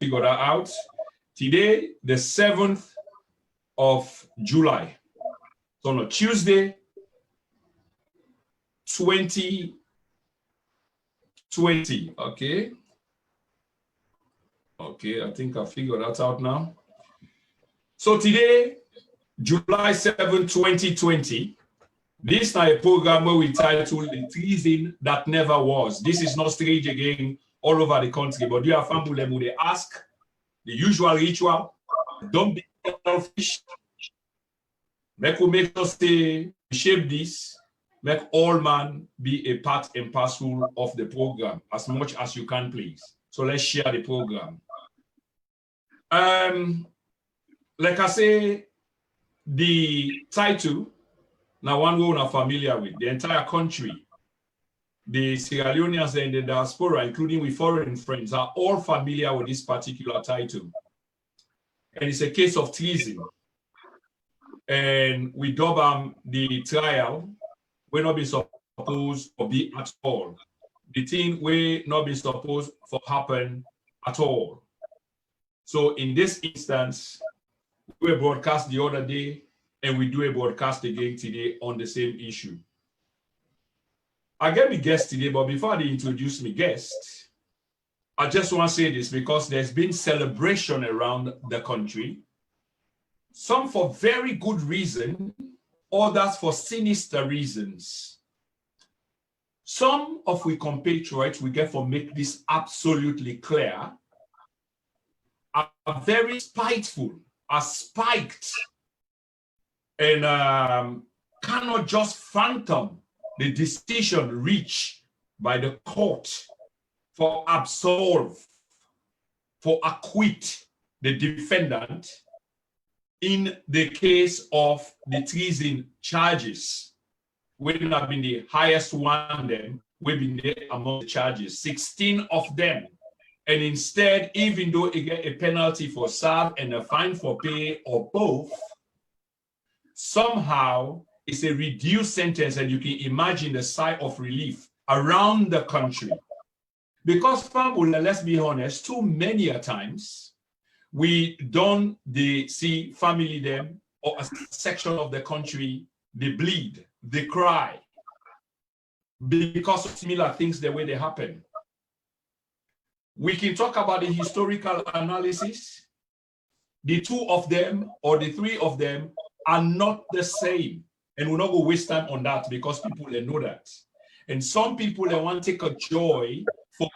figure that out. Today, the 7th of July. So on a Tuesday, 2020. Okay. Okay, I think I figured that out now. So today, July 7, 2020, this is a program where we titled The Treason That Never Was. This is not strange again all over the country, but you have family who they ask the usual ritual, don't be selfish. Make us say, shape this, make all man be a part and parcel of the program as much as you can, please. So let's share the program. Like I say, the title, now one we're not familiar with, the entire country, the Sierra Leoneans and the diaspora, including with foreign friends, are all familiar with this particular title. And it's a case of treason. And we dub the trial will not be supposed to be at all. The thing will not be supposed to happen at all. So in this instance, we broadcast the other day, and we do a broadcast again today on the same issue. I get my guest today, but before they introduce my guest, I just want to say this because there's been celebration around the country, some for very good reason, others for sinister reasons. Some of we compatriots, we get for make this absolutely clear, are very spiteful, are spiked, and cannot just phantom the decision reached by the court for absolve, for acquit the defendant in the case of the treason charges. We've not been the highest one them, we've been there among the charges, 16 of them. And instead, even though you get a penalty for serve and a fine for pay or both, somehow it's a reduced sentence, and you can imagine the sigh of relief around the country. Because, let's be honest, too many a times, we don't see family them or a section of the country, they bleed, they cry, because of similar things the way they happen. We can talk about the historical analysis. The two of them or the three of them are not the same. And we're not going to waste time on that because people they know that. And some people they want to take a joy for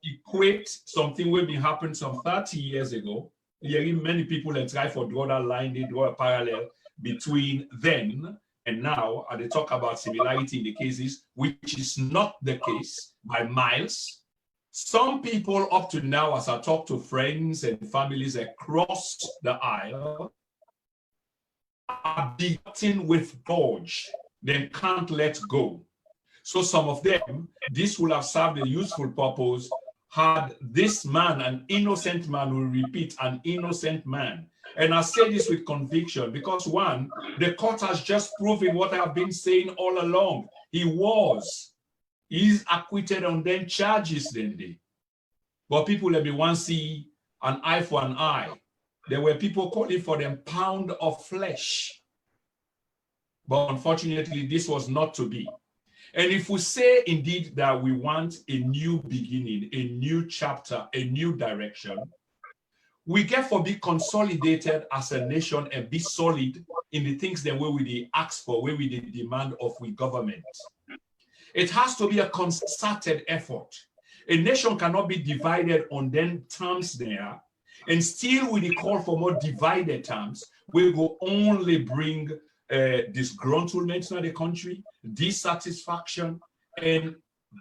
equate something will be happened some 30 years ago. Many people that try for draw that line, they draw a parallel between then and now, and they talk about similarity in the cases, which is not the case by miles. Some people up to now, as I talk to friends and families across the aisle, are beaten with gorge. They can't let go. So some of them, this will have served a useful purpose had this man, an innocent man, will repeat, an innocent man. And I say this with conviction because one, the court has just proven what I have been saying all along. He's acquitted on them charges then day. But people let me once see an eye for an eye. There were people calling for them pound of flesh. But unfortunately, this was not to be. And if we say indeed that we want a new beginning, a new chapter, a new direction, we get for be consolidated as a nation and be solid in the things that we ask for, where we demand of we government. It has to be a concerted effort. A nation cannot be divided on them terms there, and still with the call for more divided terms, we will only bring disgruntlement to the country, dissatisfaction, and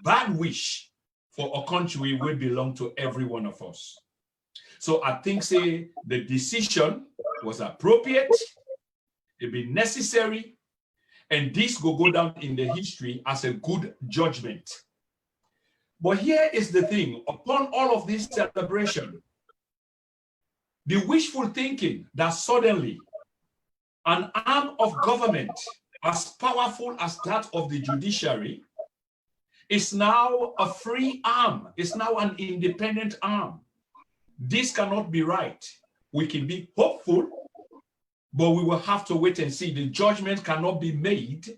bad wish for a country will belong to every one of us. So I think say the decision was appropriate, it be necessary, and this will go down in the history as a good judgment. But here is the thing, upon all of this celebration, the wishful thinking that suddenly an arm of government as powerful as that of the judiciary is now a free arm, is now an independent arm. This cannot be right. We can be hopeful, but we will have to wait and see. The judgment cannot be made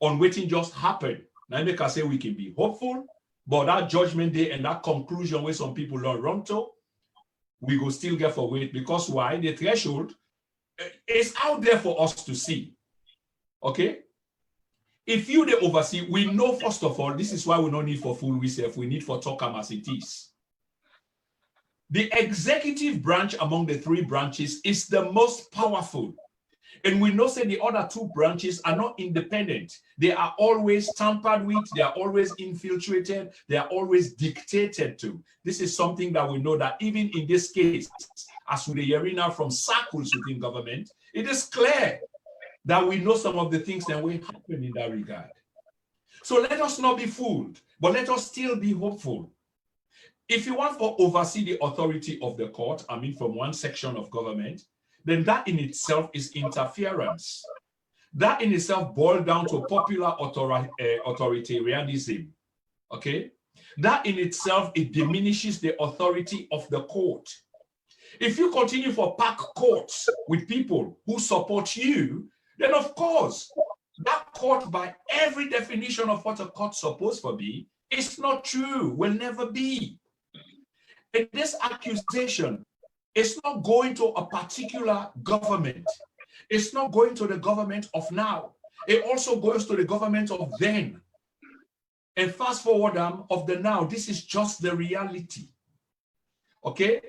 on waiting just happen. Now, make us say we can be hopeful, but that judgment day and that conclusion where some people don't run to, we go still get for wait. Because why? The threshold is out there for us to see. Okay? If you the oversee, we know first of all, this is why we don't need for full research, we need for talk as it is. The executive branch among the three branches is the most powerful. And we know that the other two branches are not independent. They are always tampered with, they are always infiltrated, they are always dictated to. This is something that we know that even in this case, as with the arena from circles within government, it is clear that we know some of the things that will happen in that regard. So let us not be fooled, but let us still be hopeful. If you want to oversee the authority of the court, I mean from one section of government, then that in itself is interference. That in itself boils down to popular authoritarianism, okay? That in itself, it diminishes the authority of the court. If you continue for pack courts with people who support you, then of course, that court by every definition of what a court's supposed to be, is not true, will never be. And this accusation is not going to a particular government. It's not going to the government of now. It also goes to the government of then. And fast forward of the now, this is just the reality. Okay?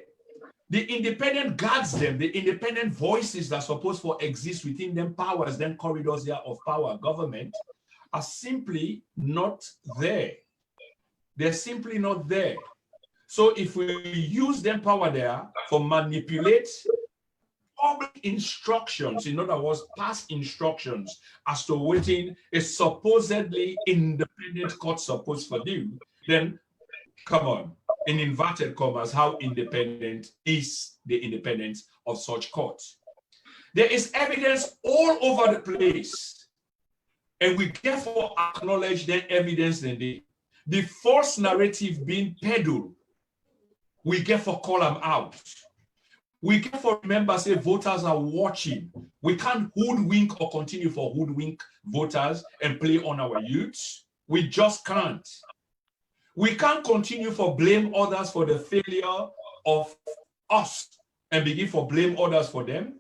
The independent guards them, the independent voices that are supposed to exist within them powers, then corridors there of power government, are simply not there. They're simply not there. So if we use them power there for manipulate public instructions, in other words, past instructions as to what a supposedly independent court supposed to do, then come on, in inverted commas, how independent is the independence of such courts? There is evidence all over the place, and we therefore acknowledge the evidence then the false narrative being peddled. We get for call them out. We get for remember, say voters are watching. We can't hoodwink or continue for hoodwink voters and play on our youths. We just can't. We can't continue for blame others for the failure of us and begin for blame others for them.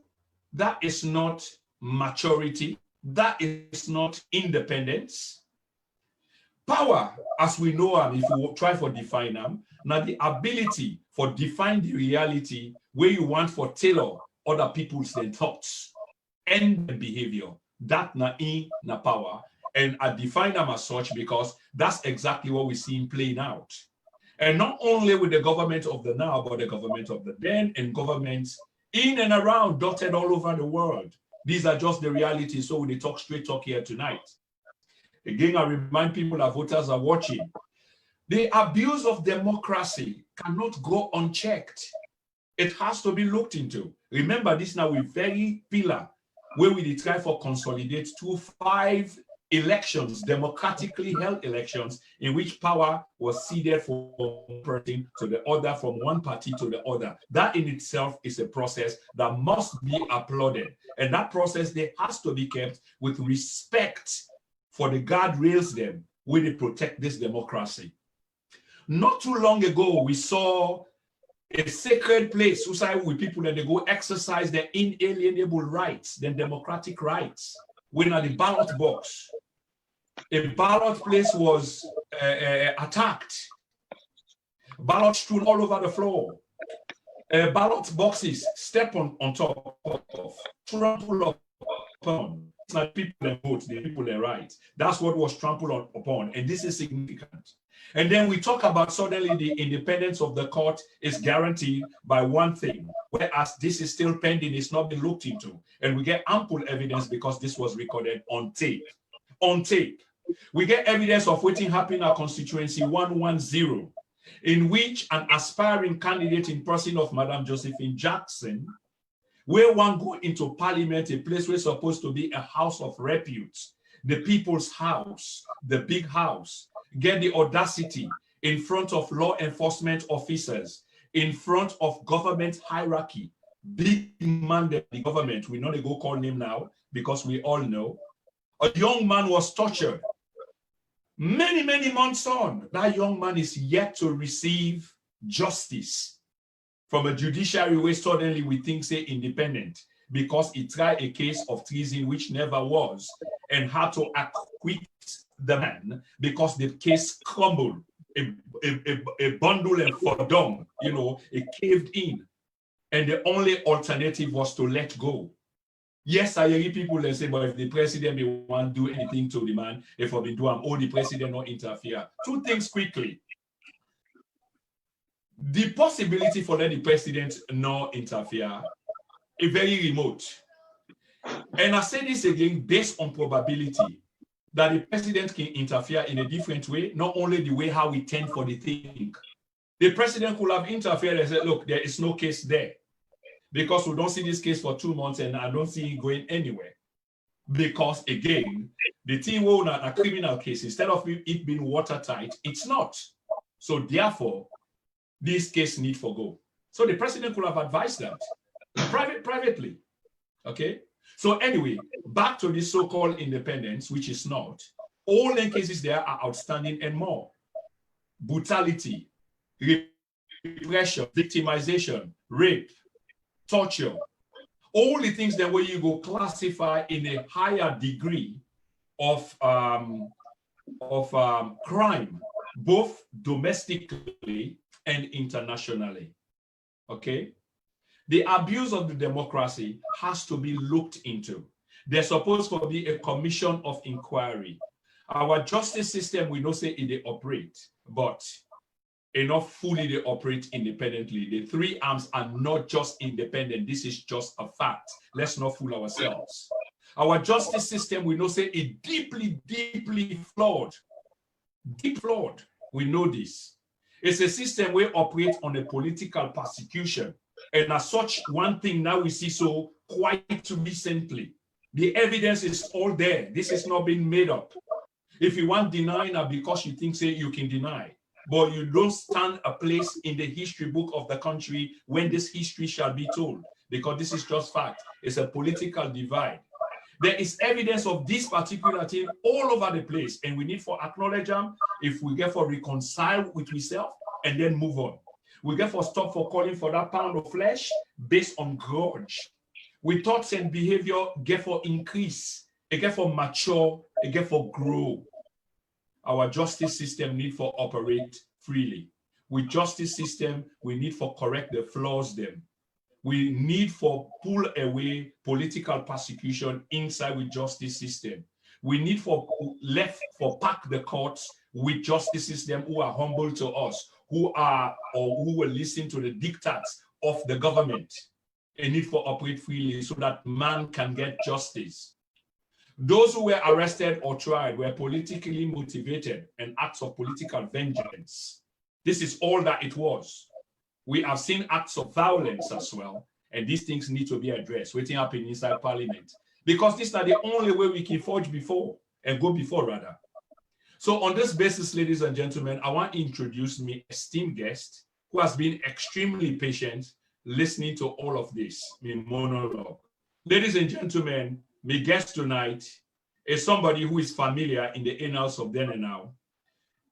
That is not maturity. That is not independence. Power, as we know them, if you try for define them, now the ability for define the reality where you want for tailor other people's thoughts and behavior. That na in na power. And I define them as such because that's exactly what we see playing out. And not only with the government of the now, but the government of the then and governments in and around, dotted all over the world. These are just the realities. So we talk straight talk here tonight. Again, I remind people that voters are watching. The abuse of democracy cannot go unchecked. It has to be looked into. Remember this now with very pillar, where we try for consolidate 5 elections, democratically held elections, in which power was ceded from one person to the other, from one party to the other. That in itself is a process that must be applauded. And that process there has to be kept with respect for the guardrails them where they protect this democracy. Not too long ago, we saw a sacred place with people and they go exercise their inalienable rights, their democratic rights. When at the ballot box, a ballot place was attacked, ballots strewn all over the floor, ballot boxes step on top of, trample upon. It's not people that vote, the people that write. That's what was trampled upon, and this is significant. And then we talk about suddenly the independence of the court is guaranteed by one thing, whereas this is still pending, it's not been looked into. And we get ample evidence because this was recorded on tape. On tape. We get evidence of what happened in our constituency 110, in which an aspiring candidate in person of Madam Josephine Jackson, where one go into parliament, a place where it's supposed to be a house of repute, the people's house, the big house, get the audacity in front of law enforcement officers in front of government hierarchy. Big man, the government, we know they go call name now because we all know. A young man was tortured. Many, many months on, that young man is yet to receive justice from a judiciary where suddenly we think say independent because he tried a case of treason which never was and had to acquit the man because the case crumbled. A bundle and for dumb, you know, it caved in. And the only alternative was to let go. Yes, I hear people that say, but if the president may want to do anything to the man, if I be do oh, the president not interfere. Two things quickly. The possibility for the president not interfere is very remote. And I say this again based on probability that the president can interfere in a different way, not only the way how we tend for the thing. The president could have interfered and said, look, there is no case there. Because we don't see this case for 2 months and I don't see it going anywhere. Because again, the thing will not a criminal case, instead of it being watertight, it's not. So therefore, this case need for go. So the president could have advised that privately. Okay. So anyway, back to this so-called independence, which is not. All the cases there are outstanding and more. Brutality, repression, victimization, rape, torture, all the things that where you go classify in a higher degree of crime, both domestically and internationally. Okay, the abuse of the democracy has to be looked into. There's supposed to be a commission of inquiry. Our justice system, we know say it operate, but not fully they operate independently. The three arms are not just independent. This is just a fact. Let's not fool ourselves. Our justice system, we know say it deeply flawed. Deep flawed. We know this. It's a system where operate on a political persecution. And as such, one thing now we see so quite recently. The evidence is all there. This is not being made up. If you want denying now because you think say you can deny, but you don't stand a place in the history book of the country when this history shall be told, because this is just fact. It's a political divide. There is evidence of this particular thing all over the place, and we need for acknowledge them if we get for reconcile with ourselves and then move on. We get for stop for calling for that pound of flesh based on grudge. We thoughts and behavior get for increase, it get for mature, it get for grow. Our justice system need for operate freely. With justice system, we need for correct the flaws them. We need for pull away political persecution inside with justice system. We need for left for pack the courts with justice system who are humble to us, who are or who will listen to the diktats of the government. A need for operate freely so that man can get justice. Those who were arrested or tried were politically motivated and acts of political vengeance. This is all that it was. We have seen acts of violence as well, and these things need to be addressed. Waiting happening inside Parliament, because these are the only way we can forge before and go before rather. So on this basis, ladies and gentlemen, I want to introduce my esteemed guest who has been extremely patient listening to all of this, my monologue. Ladies and gentlemen, my guest tonight is somebody who is familiar in the annals of then and now,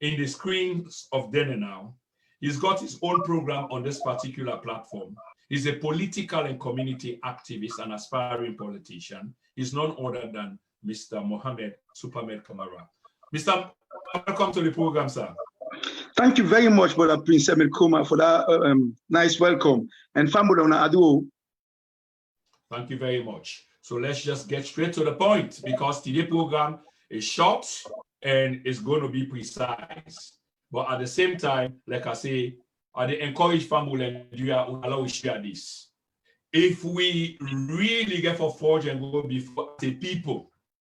in the screens of then and now. He's got his own program on this particular platform. He's a political and community activist and aspiring politician. He's none other than Mr. Mohammed Supermed Kamara. Mr. Welcome to the program, sir. Thank you very much, Brother Prince Emil Kuma, for that nice welcome. And Famudona Adu. Thank you very much. So let's just get straight to the point, because today's program is short and it's going to be precise. But at the same time, like I say, I encourage family and allow we share this. If we really get for forge and go before the people,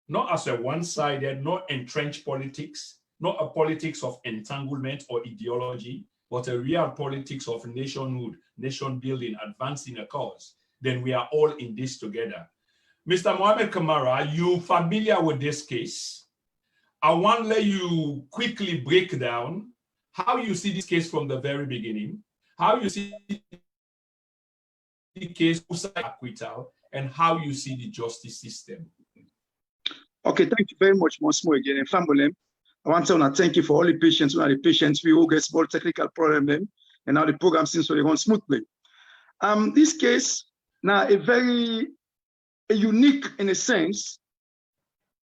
not as a one-sided, not entrenched politics, not a politics of entanglement or ideology, but a real politics of nationhood, nation building, advancing a cause, then we are all in this together. Mr. Mohammed Kamara, you familiar with this case? I want to let you quickly break down how you see this case from the very beginning, how you see the case acquittal, and how you see the justice system. Okay, thank you very much once more again. And family, I want to thank you for all the patients. One of the patients, we all get small technical problem them, and now the program seems to run smoothly. This case now a unique in a sense.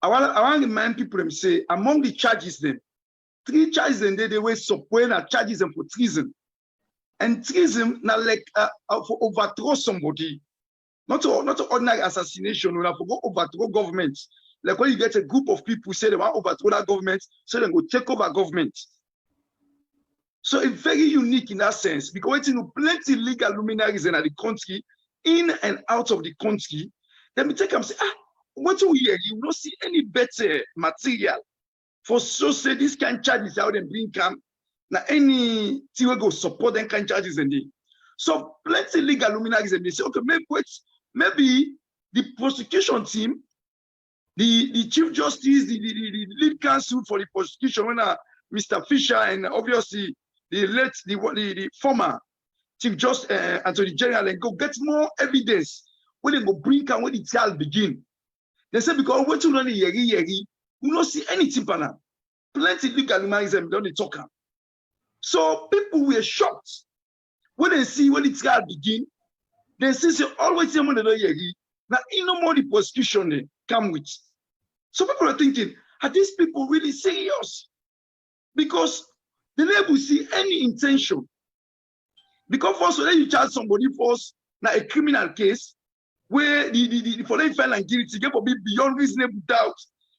I want to remind people them say among the charges them, 3 charges and they were subpoena charges them for treason. And treason now like for overthrow somebody, not ordinary assassination, we have to go overthrow government. Like when you get a group of people say they want to overthrow that government, so they go take over government. So it's very unique in that sense because you know plenty legal luminaries in the country, in and out of the country. Then we take them and say, what do we hear? You don't see any better material for so say this kind of charges out and bring come. Now any thing go support them kind of charges and they. So plenty legal luminaries and they say, okay, maybe the prosecution team, the Chief Justice, the lead counsel for the prosecution, when Mr. Fisher and obviously the former Chief Justice Attorney General and go get more evidence when they go bring and when the trial begin. They say because what you don't we don't see anything for now. Plenty legal luminaries don't talk. So people were shocked when they see when the trial begin. They say always when they don't now no more the prosecution they come with. So people are thinking, are these people really serious? Because they never see any intention. Because first, when you charge somebody first, now a criminal case, where the foreign file and guilty get for be beyond reasonable doubt,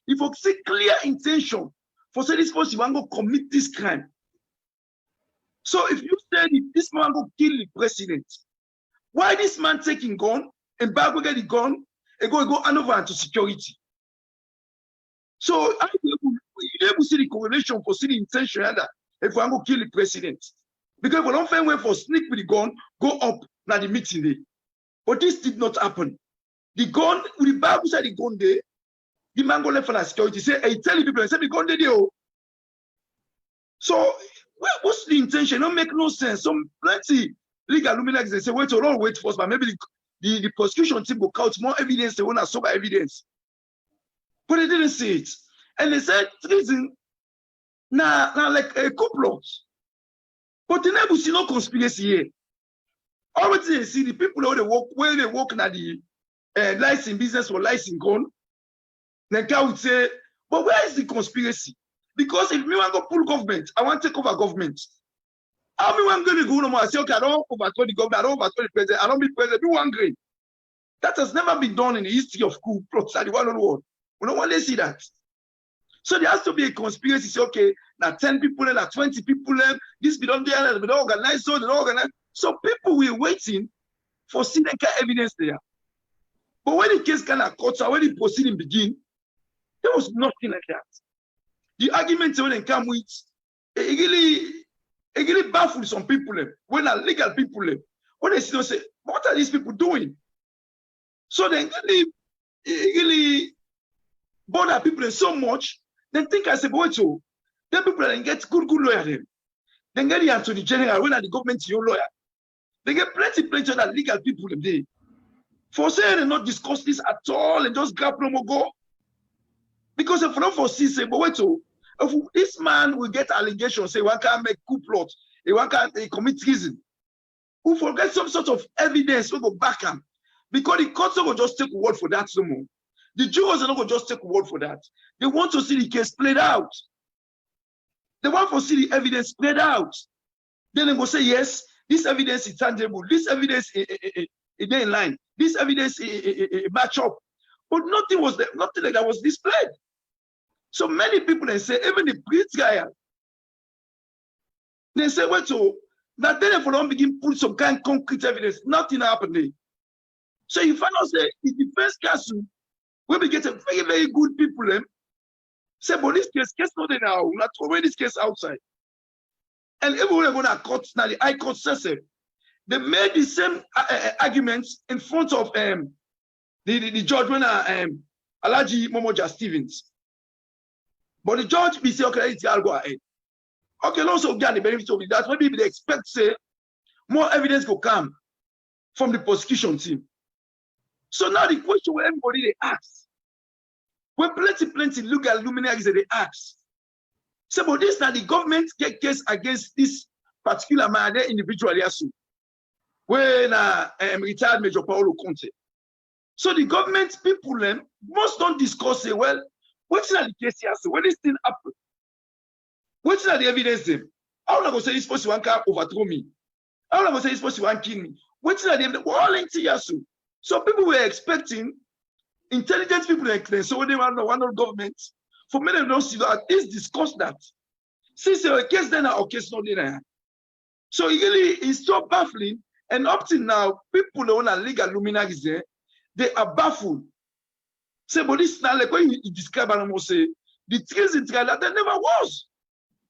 if you see clear intention for say this person want to commit this crime. So if you say this man go kill the president, why this man taking gun and back will get the gun and go hand over to security? So you able to see the correlation for see the intention that if we want to kill the president. Because if we don't find way for sneak with the gun, go up now the meeting day. But this did not happen. The gun, with the Bible said the gun there, the man go left for the security, say, hey, tell the people, I said the gun there. So what's the intention? It don't make no sense. Some plenty legal luminaries, they say, wait first, but maybe the prosecution team will count more evidence, they want to sober evidence. But they didn't see it. And they said treason now like a complot. But they never see no conspiracy here. Always they see the people where they work in the licensing business or licensing gun. Then guy would say, but where is the conspiracy? Because if me want to pull government, I want to take over government. How me want going to go no more? I say, okay, I don't overthrow the government, I don't overthrow the president, I don't be president, do one grade. That has never been done in the history of coup plots at the world. We don't want to see that. So there has to be a conspiracy. Say, okay, now 10 people, now 20 people, this be done there, they don't organize, so they don't organize. So people were waiting for Seneca evidence there. But when the case kind of cuts out, when the proceeding begin, there was nothing like that. The argument when they come with, it really baffles some people, when are legal people, when they still say, what are these people doing? So they really bother people so much, they think I say, boy, so then people then get good lawyer then. Then get the Attorney General, when are the government your lawyer? They get plenty of that legal people there. For saying they not discuss this at all and just grab no more go. Because if we don't foresee, say, but wait, so if this man will get allegations, say one can make coup plot, one can commit treason, who forget some sort of evidence, we go back him. Because the courts will just take a word for that no more. The jurors are not going to just take a word for that. They want to see the case played out. They want to see the evidence played out. Then they go say, yes, this evidence is tangible. This evidence is in line. This evidence match up. But nothing was there. Nothing like that was displayed. So many people they say, even the pre-trial, they say, well, so that then if we don't begin put some kind of concrete evidence, nothing happened there. So you find out say the defense counsel will be getting very, very good people. Say, but this case not there now. We're not throwing this case outside. And everyone going to court now, the High Court says it. They made the same arguments in front of the judge when Alaji Momoja Stevens. But the judge be say, okay, I'll go ahead. Okay, also get the benefit of that. Maybe they expect say, more evidence will come from the prosecution team. So now the question where everybody they ask, when plenty legal luminaries they ask, so but this now the government get case against this particular man individual when retired Major Palo Conteh. So the government people them most don't discuss say, well, what's the case here? So when this thing happen, what's the evidence them? How am I going to say this supposed to overthrow me? How am I going to say this supposed to kill me? What's the evidence? We're all into Yasu. So people were expecting intelligent people like this, so they want the government. For many of those at least discuss that. Since a case then or case not there. So it really is so baffling. And up till now, people who own a legal luminaries there, they are baffled. Say, but this now like when you describe and say the treason trial that there never was.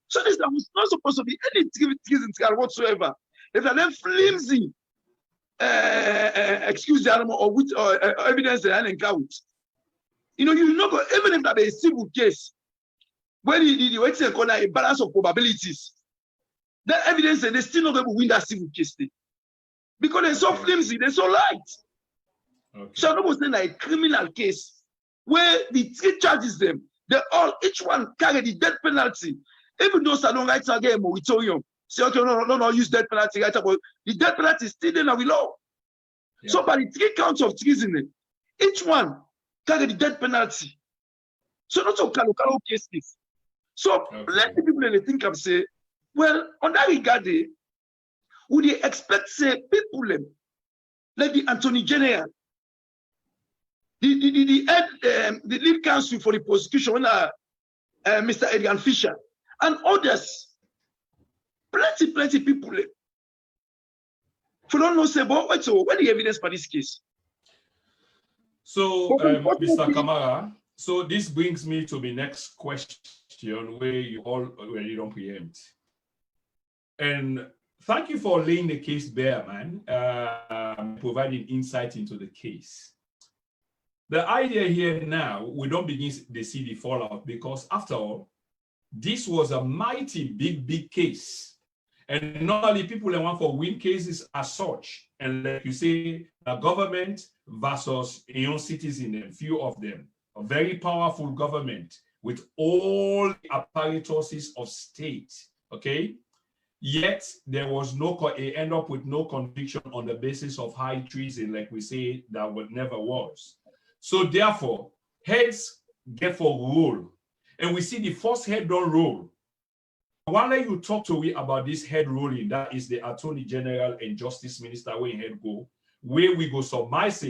So this was not supposed to be any treason trial whatsoever. If they're flimsy, excuse the animal or with evidence they are encountered. You know, you know, even if that is a civil case, when the way to corner a balance of probabilities, that evidence they still not going to win that civil case because they're so flimsy, they're so light. Okay. So I'm not saying like a criminal case where the three charges them, they all each one carry the death penalty. Even though I don't write again moratorium, say okay, no, use death penalty right, but the death penalty is still in our law. Yeah. So by the 3 counts of treason, each one carry the death penalty. So not so local cases. So let the people they think and say, well, on that regard, would they expect say people like the Attorney General, the lead counsel for the prosecution, Mr. Edgar Fisher, and others, plenty people. If you don't know, say, but what the evidence for this case? So, Mr. Kamara, so this brings me to the next question where you don't preempt. And thank you for laying the case bare, man, providing insight into the case. The idea here now, we don't begin to see the fallout because after all, this was a mighty big case. And normally people want for win cases as such. And like you say, the government versus citizens, and few of them, a very powerful government with all the apparatuses of state, okay? Yet there was end up with no conviction on the basis of high treason, like we say, that never was. So therefore, heads get for rule. And we see the first head don't roll. While you talk to me about this head rolling, that is the Attorney General and Justice Minister where head go, where we go surmise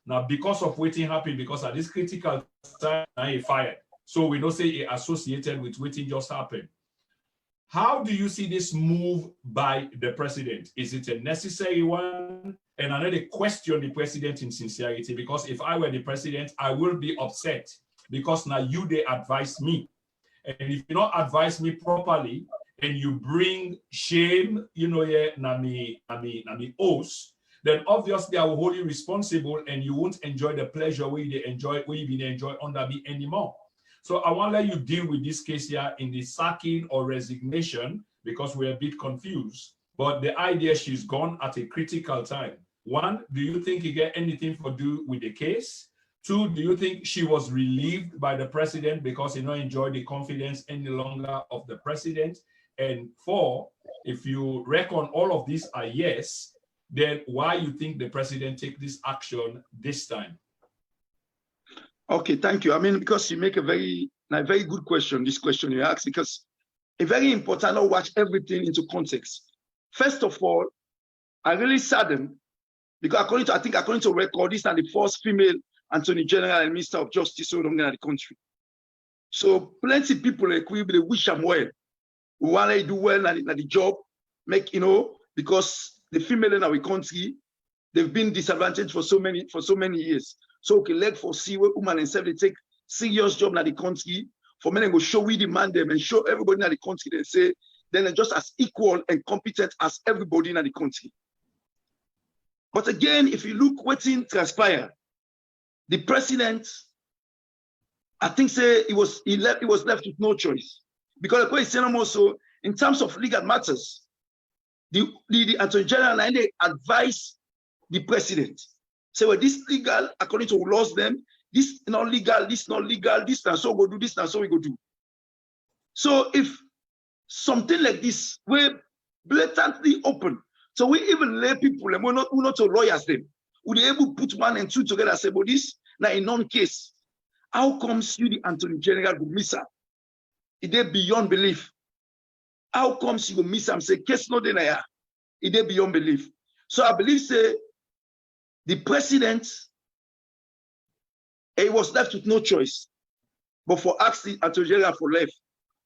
now because of waiting happened, because at this critical time, he fired. So we don't say it associated with waiting just happened. How do you see this move by the president? Is it a necessary one? And another question the president in sincerity, because if I were the president, I will be upset because now they advise me. And if you don't advise me properly and you bring shame, nami oath, then obviously I will hold you responsible and you won't enjoy the pleasure we enjoy under me anymore. So I want to let you deal with this case here in the sacking or resignation because we're a bit confused. But the idea she's gone at a critical time. 1, do you think you get anything to do with the case? 2, do you think she was relieved by the president because he don't enjoy the confidence any longer of the president? And 4, if you reckon all of these are yes, then why you think the president take this action this time? Okay, thank you. I mean, because you make a very good question, this question you ask, because it's very important to watch everything into context. First of all, I'm really saddened because according to record, this is the first female Attorney General and Minister of Justice in the country. So plenty of people they wish them well. We want to do well at the job, because the female in our country, they've been disadvantaged for so many years. So okay, let for see what women and self they take serious job in the country. For men go show we demand them and show everybody in the country. They say then they're just as equal and competent as everybody in the country. But again, if you look what's in transpire, the president, I think say he was left with no choice because the question also in terms of legal matters, the Attorney General and they advise the president. Say, well, this legal, according to laws them, this not legal, this not legal, this now so go do, this now so we go do. So if something like this, we're blatantly open, so we even lay people, and we're not lawyers them, would be able to put 1 and 2 together and say, but this now in non-case, how comes you the Attorney General will miss her? Is they beyond belief? How comes you will miss her? Say, case no denier. Is they beyond belief? So I believe say the president, he was left with no choice but for asking the Attorney General for left.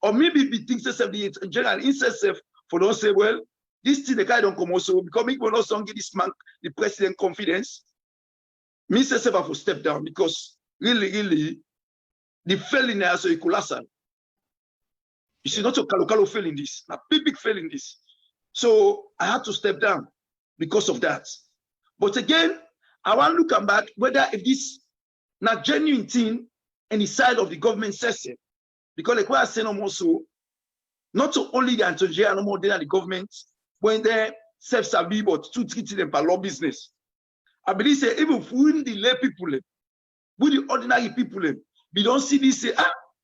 Or maybe he thinks the Attorney General insists for don't say, well, this thing the guy don't come also because we will not give this man the president confidence. Me say for step down because really the failing there so he collapse. You see, not a Kalokalo fail in this, a big fail in this. So I had to step down because of that. But again, I want to look back whether if this not genuine thing any side of the government says it. Because like what I say no also, not only the Attorney General no more than the government, when they self-service but to treat them by law business. I believe say even when the lay people, with the ordinary people, we don't see this say,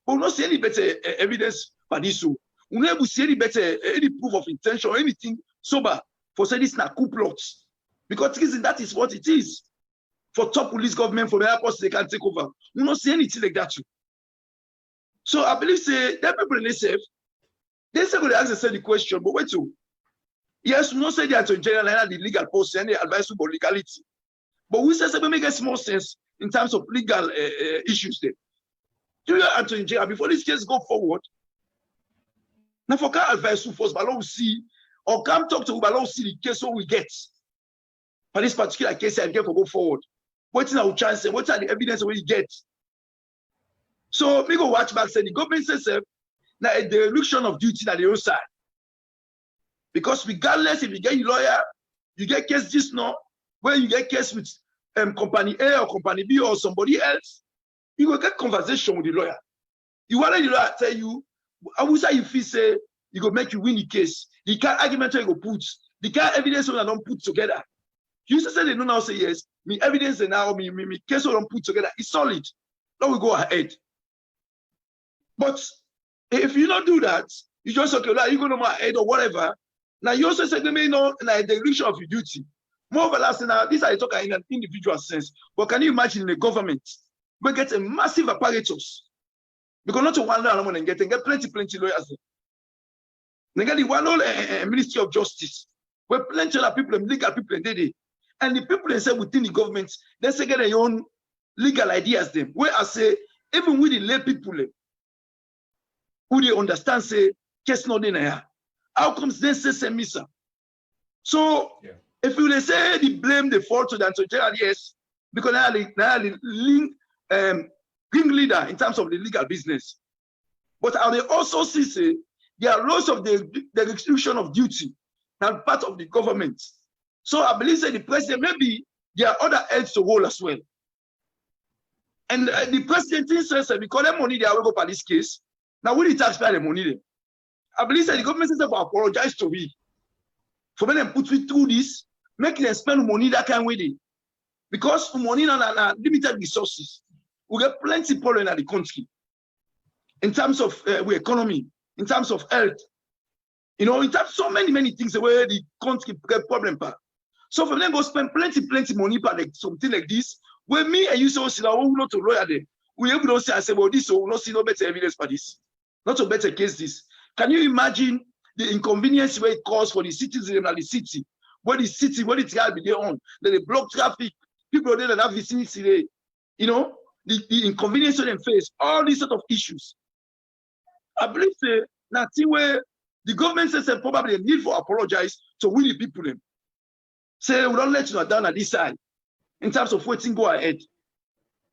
we don't see any better evidence for this. We never see any better any proof of intention or anything sober for say this na coup plot. Because that is what it is. For top police government, for the airports, they can take over. We don't see anything like that too. So I believe say that people they say they ask the question, but wait to. Yes, we don't say the Attorney General and the legal post and the advice about legality. But we say we make it more sense in terms of legal issues there. Do you Attorney General before this case go forward? Now for can advise you first, but let's see, or come talk to you, but let's see the case what we get. For this particular case, I get for go forward. What's our chance? What are the evidence we get? So we go watch back. Say the government says now a dereliction of duty at the other side. Because regardless if you get a lawyer, you get case just now, when you get case with company A or company B or somebody else, you will get conversation with the lawyer. You want the lawyer tell you, I will say if he say you go make you win the case, the kind argument you go put, the kind evidence you don't put together. You say they don't now say yes, me evidence and now me case you don't put together is solid. Now we go ahead. But if you don't do that, you just okay, like you go to my head or whatever. Now you also say they may know like the dereliction of your duty. More of last now, these are talking in an individual sense. But can you imagine in the government, we get a massive apparatus? Because not to one lawyer and get plenty lawyers. They get the one whole Ministry of Justice, where plenty of people, legal people, and the people they say within the government, they say get their own legal ideas. Them where I say even with the lay people, who they understand say case not in here. How comes they say missa? So if you say the blame the fault to the Attorney General, yes, because now the ring leader in terms of the legal business. But are they also see there are lots of the restriction of duty and part of the government. So I believe that the president maybe there are other heads to hold as well. And the president says because the money they are go for this case. Now we the taxpayer the money there. I believe that the government says for apologize to me for when them put me through this, make them spend money that kind with it. Because money are limited resources. We get plenty problem in the country. In terms of economy, in terms of health, in terms of so many things where the country get problem part. So for them go spend plenty money for like something like this, where me and you say, oh, we not to lawyer them. We able to say, I say, well, this so we not see no better evidence for this. Not a better case this. Can you imagine the inconvenience where it caused for the citizens in the city? Where the city, where the trial be there on, that they block traffic, people there that have vicinity, the inconvenience they face, all these sort of issues. I believe nothing where the government says probably a need for apologize to we the people them. Say we don't let you down at this side in terms of waiting go ahead.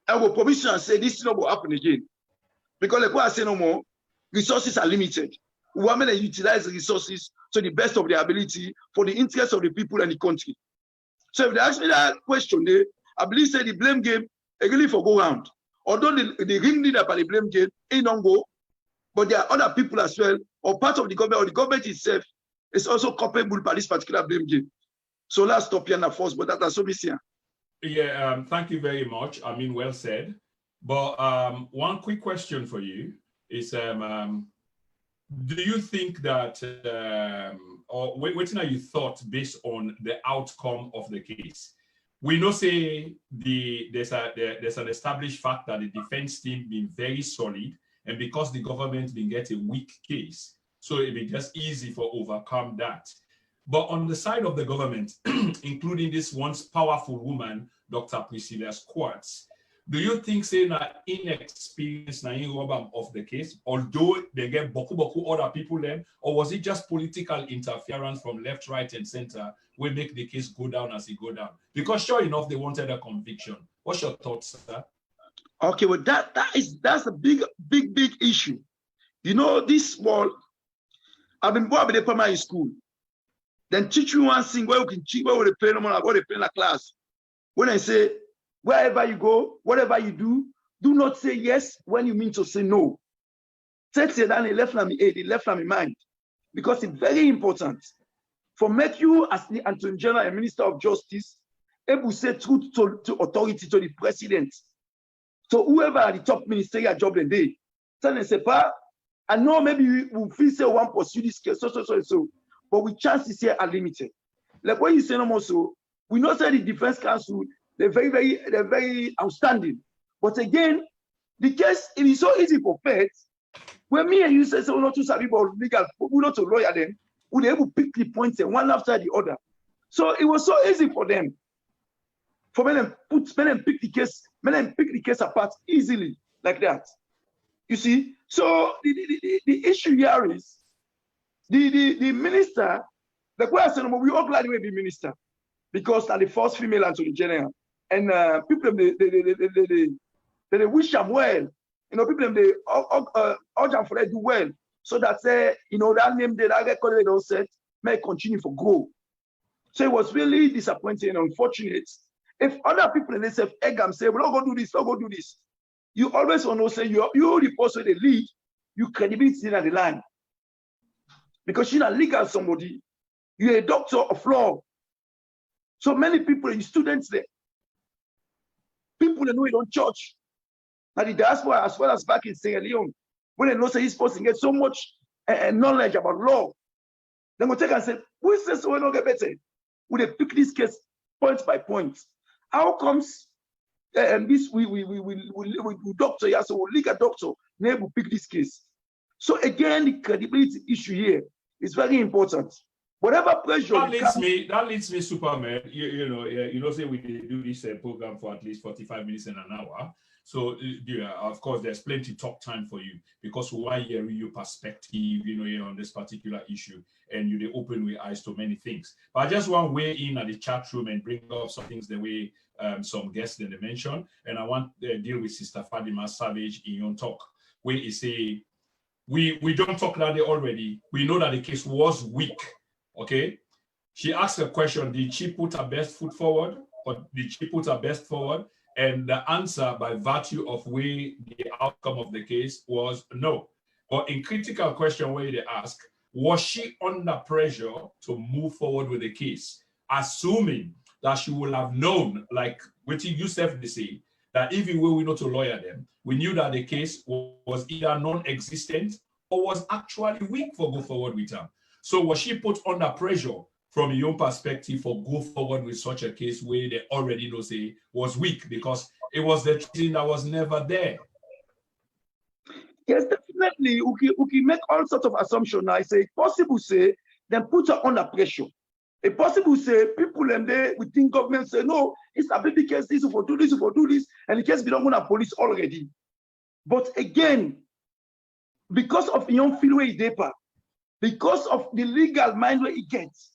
I will promise you and say this thing will happen again. Because like what I say no more, resources are limited. We want to utilize the resources to the best of their ability for the interest of the people and the country. So if they ask me that question, I believe say the blame game really for go round. Although the ring leader by the blame game ain't don't go, but there are other people as well, or part of the government, or the government itself, is also culpable by this particular blame game. So let's stop here and force, but that's so missing. Yeah, thank you very much. I mean, well said. But one quick question for you is, do you think that, or what are your thoughts based on the outcome of the case? We know, say, there's an established fact that the defense team been very solid, and because the government been get a weak case, so it be just easy for overcome that. But on the side of the government, including this once powerful woman, Dr. Pricilla Schwartz, do you think, say, that inexperienced of the case, although they get boku other people then, or was it just political interference from left, right, and center will make the case go down as it go down? Because sure enough, they wanted a conviction. What's your thoughts, sir? Okay, well, that's a big issue. You know, this world, I've been born in the primary school. Then teach you one thing where you can cheat, where they play no more, where they play in the class. When I say, wherever you go, whatever you do not say yes when you mean to say no. Say that in left me head, left me mind. Because it's very important for make you as the Attorney General and Minister of Justice able to say truth to authority, to the president. So whoever at the top ministerial job the day, so they say, I know maybe we will feel say one pursue this case, so, but with chances here are limited. Like when you say no more so, we know say the Defense Council, they're very outstanding. But again, the case, it is so easy for feds. When me and you say, so not to sabi about legal, we not to lawyer them, we able to pick the points and one after the other. So it was so easy for them. For men and pick the case apart easily like that. You see? So the issue here is the minister, the question, we all glad we be minister because they're the first female Attorney General. And people they wish them well. You know, people they urge them for them do well. So that you know, that name that record they don't set may continue for grow. So it was really disappointing and unfortunate. If other people in this egg and say, well, don't go do this, don't go do this. You always want to say you the person they lead, you credibility in the line. Because you're not legal somebody, you're a doctor of law. So many people, you students there, people they know it on church. Now the diaspora, as well as back in Sierra Leone, when they know say this person gets so much knowledge about law, they will take and say, who says so we don't get better? Would they pick this case point by point? How comes this we doctor here, so we legal doctor, never pick this case? So again, the credibility issue here is very important. Whatever pressure that leads me, Superman. You know, say we do this program for at least 45 minutes and an hour. So of course, there's plenty talk time for you because we want to hear your perspective, on this particular issue, and you open your eyes to many things. But I just want to weigh in at the chat room and bring up some things the way some guests that they mentioned, and I want to deal with Sister Fadima Savage in your talk, where you say we don't talk that day already. We know that the case was weak. Okay, she asked a question: did she put her best foot forward, or did she put her best forward? And the answer, by virtue of where the outcome of the case, was no. But in critical question where they ask, was she under pressure to move forward with the case, assuming that she will have known, like what you yourself say, that even when we know to lawyer them, we knew that the case was either non-existent or was actually weak for go forward with her. So was she put under pressure from your perspective for go forward with such a case where they already know say was weak because it was the treason that was never there? Yes, definitely. We can make all sorts of assumptions. I say possible say then put her under pressure. It possible say people and they within government say no, it's a baby case, this for do this, for do this, and the case belongs to police already. But again, because of young feel where deeper, because of the legal mind where it gets.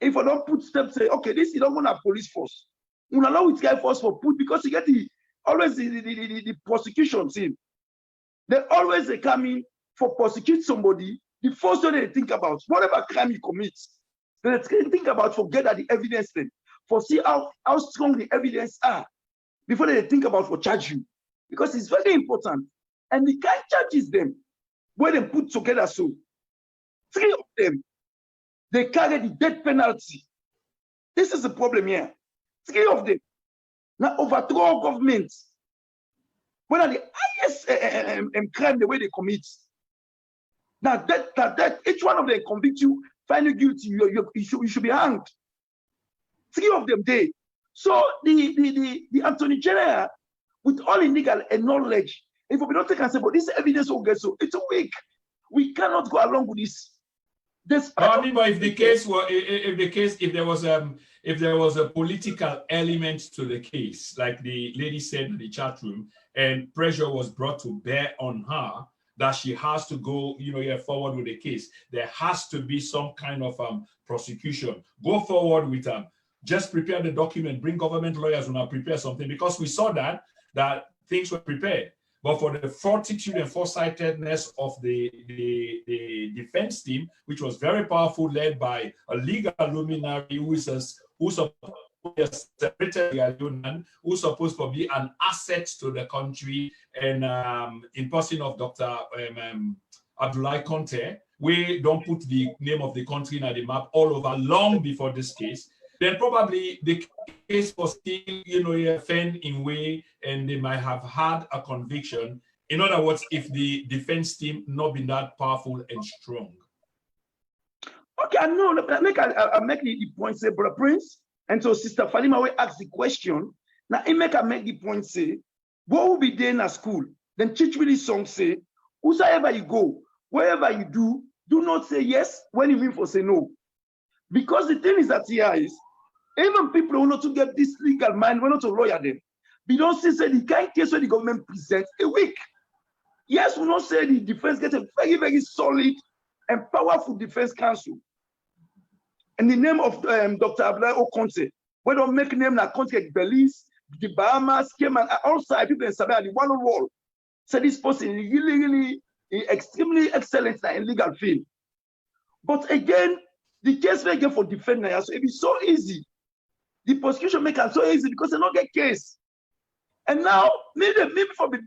If I don't put steps, say, okay, this is not going to police force. We don't allow it guy force for put because you get always the prosecution team. They always come in for prosecute somebody. The first thing they think about, whatever crime he commits, they think about forget that the evidence then, for see how strong the evidence are before they think about for charge you. Because it's very important. And the guy charges them when they put together so 3 of them. they carry the death penalty. This is the problem here. 3 of them now overthrow government. What are the highest crime the way they commit? Now that each one of them convict you, find you guilty, you should be hanged. 3 of them did. So the Attorney General, with all illegal knowledge, if we don't take and say, but this evidence will get so it's weak. We cannot go along with this. But if the case were, if there was a political element to the case, like the lady said in the chat room, and pressure was brought to bear on her that she has to go, forward with the case, there has to be some kind of prosecution. Go forward with just prepare the document, bring government lawyers when I prepare something, because we saw that things were prepared. But for the fortitude and foresightedness of the defense team, which was very powerful, led by a legal luminary who's supposed to be an asset to the country, and in person of Dr. Palo Conteh, we don't put the name of the country in the map all over long before this case, then probably the case was still, a fen in way, and they might have had a conviction. In other words, if the defense team not been that powerful and strong. Okay, I know. I make the point, say, Brother Prince, and so Sister Falima will ask the question. Now, I make the point, say, what will be there in a school? Then teach me this song, say, whosoever you go, wherever you do not say yes when you mean for say no. Because the thing is that here is, even people who want to get this legal mind, we not to lawyer them. We don't say the kind of case where the government presents a week. Yes, we don't say the defense gets a very, very solid and powerful defense counsel. In the name of Dr. Palo Conteh, we don't make name like Conteh Belize, the Bahamas, Cayman, outside people in Sabah, the one on wall. So this person is really extremely excellent in legal field. But again, the case we get for defenders, so it is so easy. The prosecution make it so easy because they don't get case. And now, maybe for be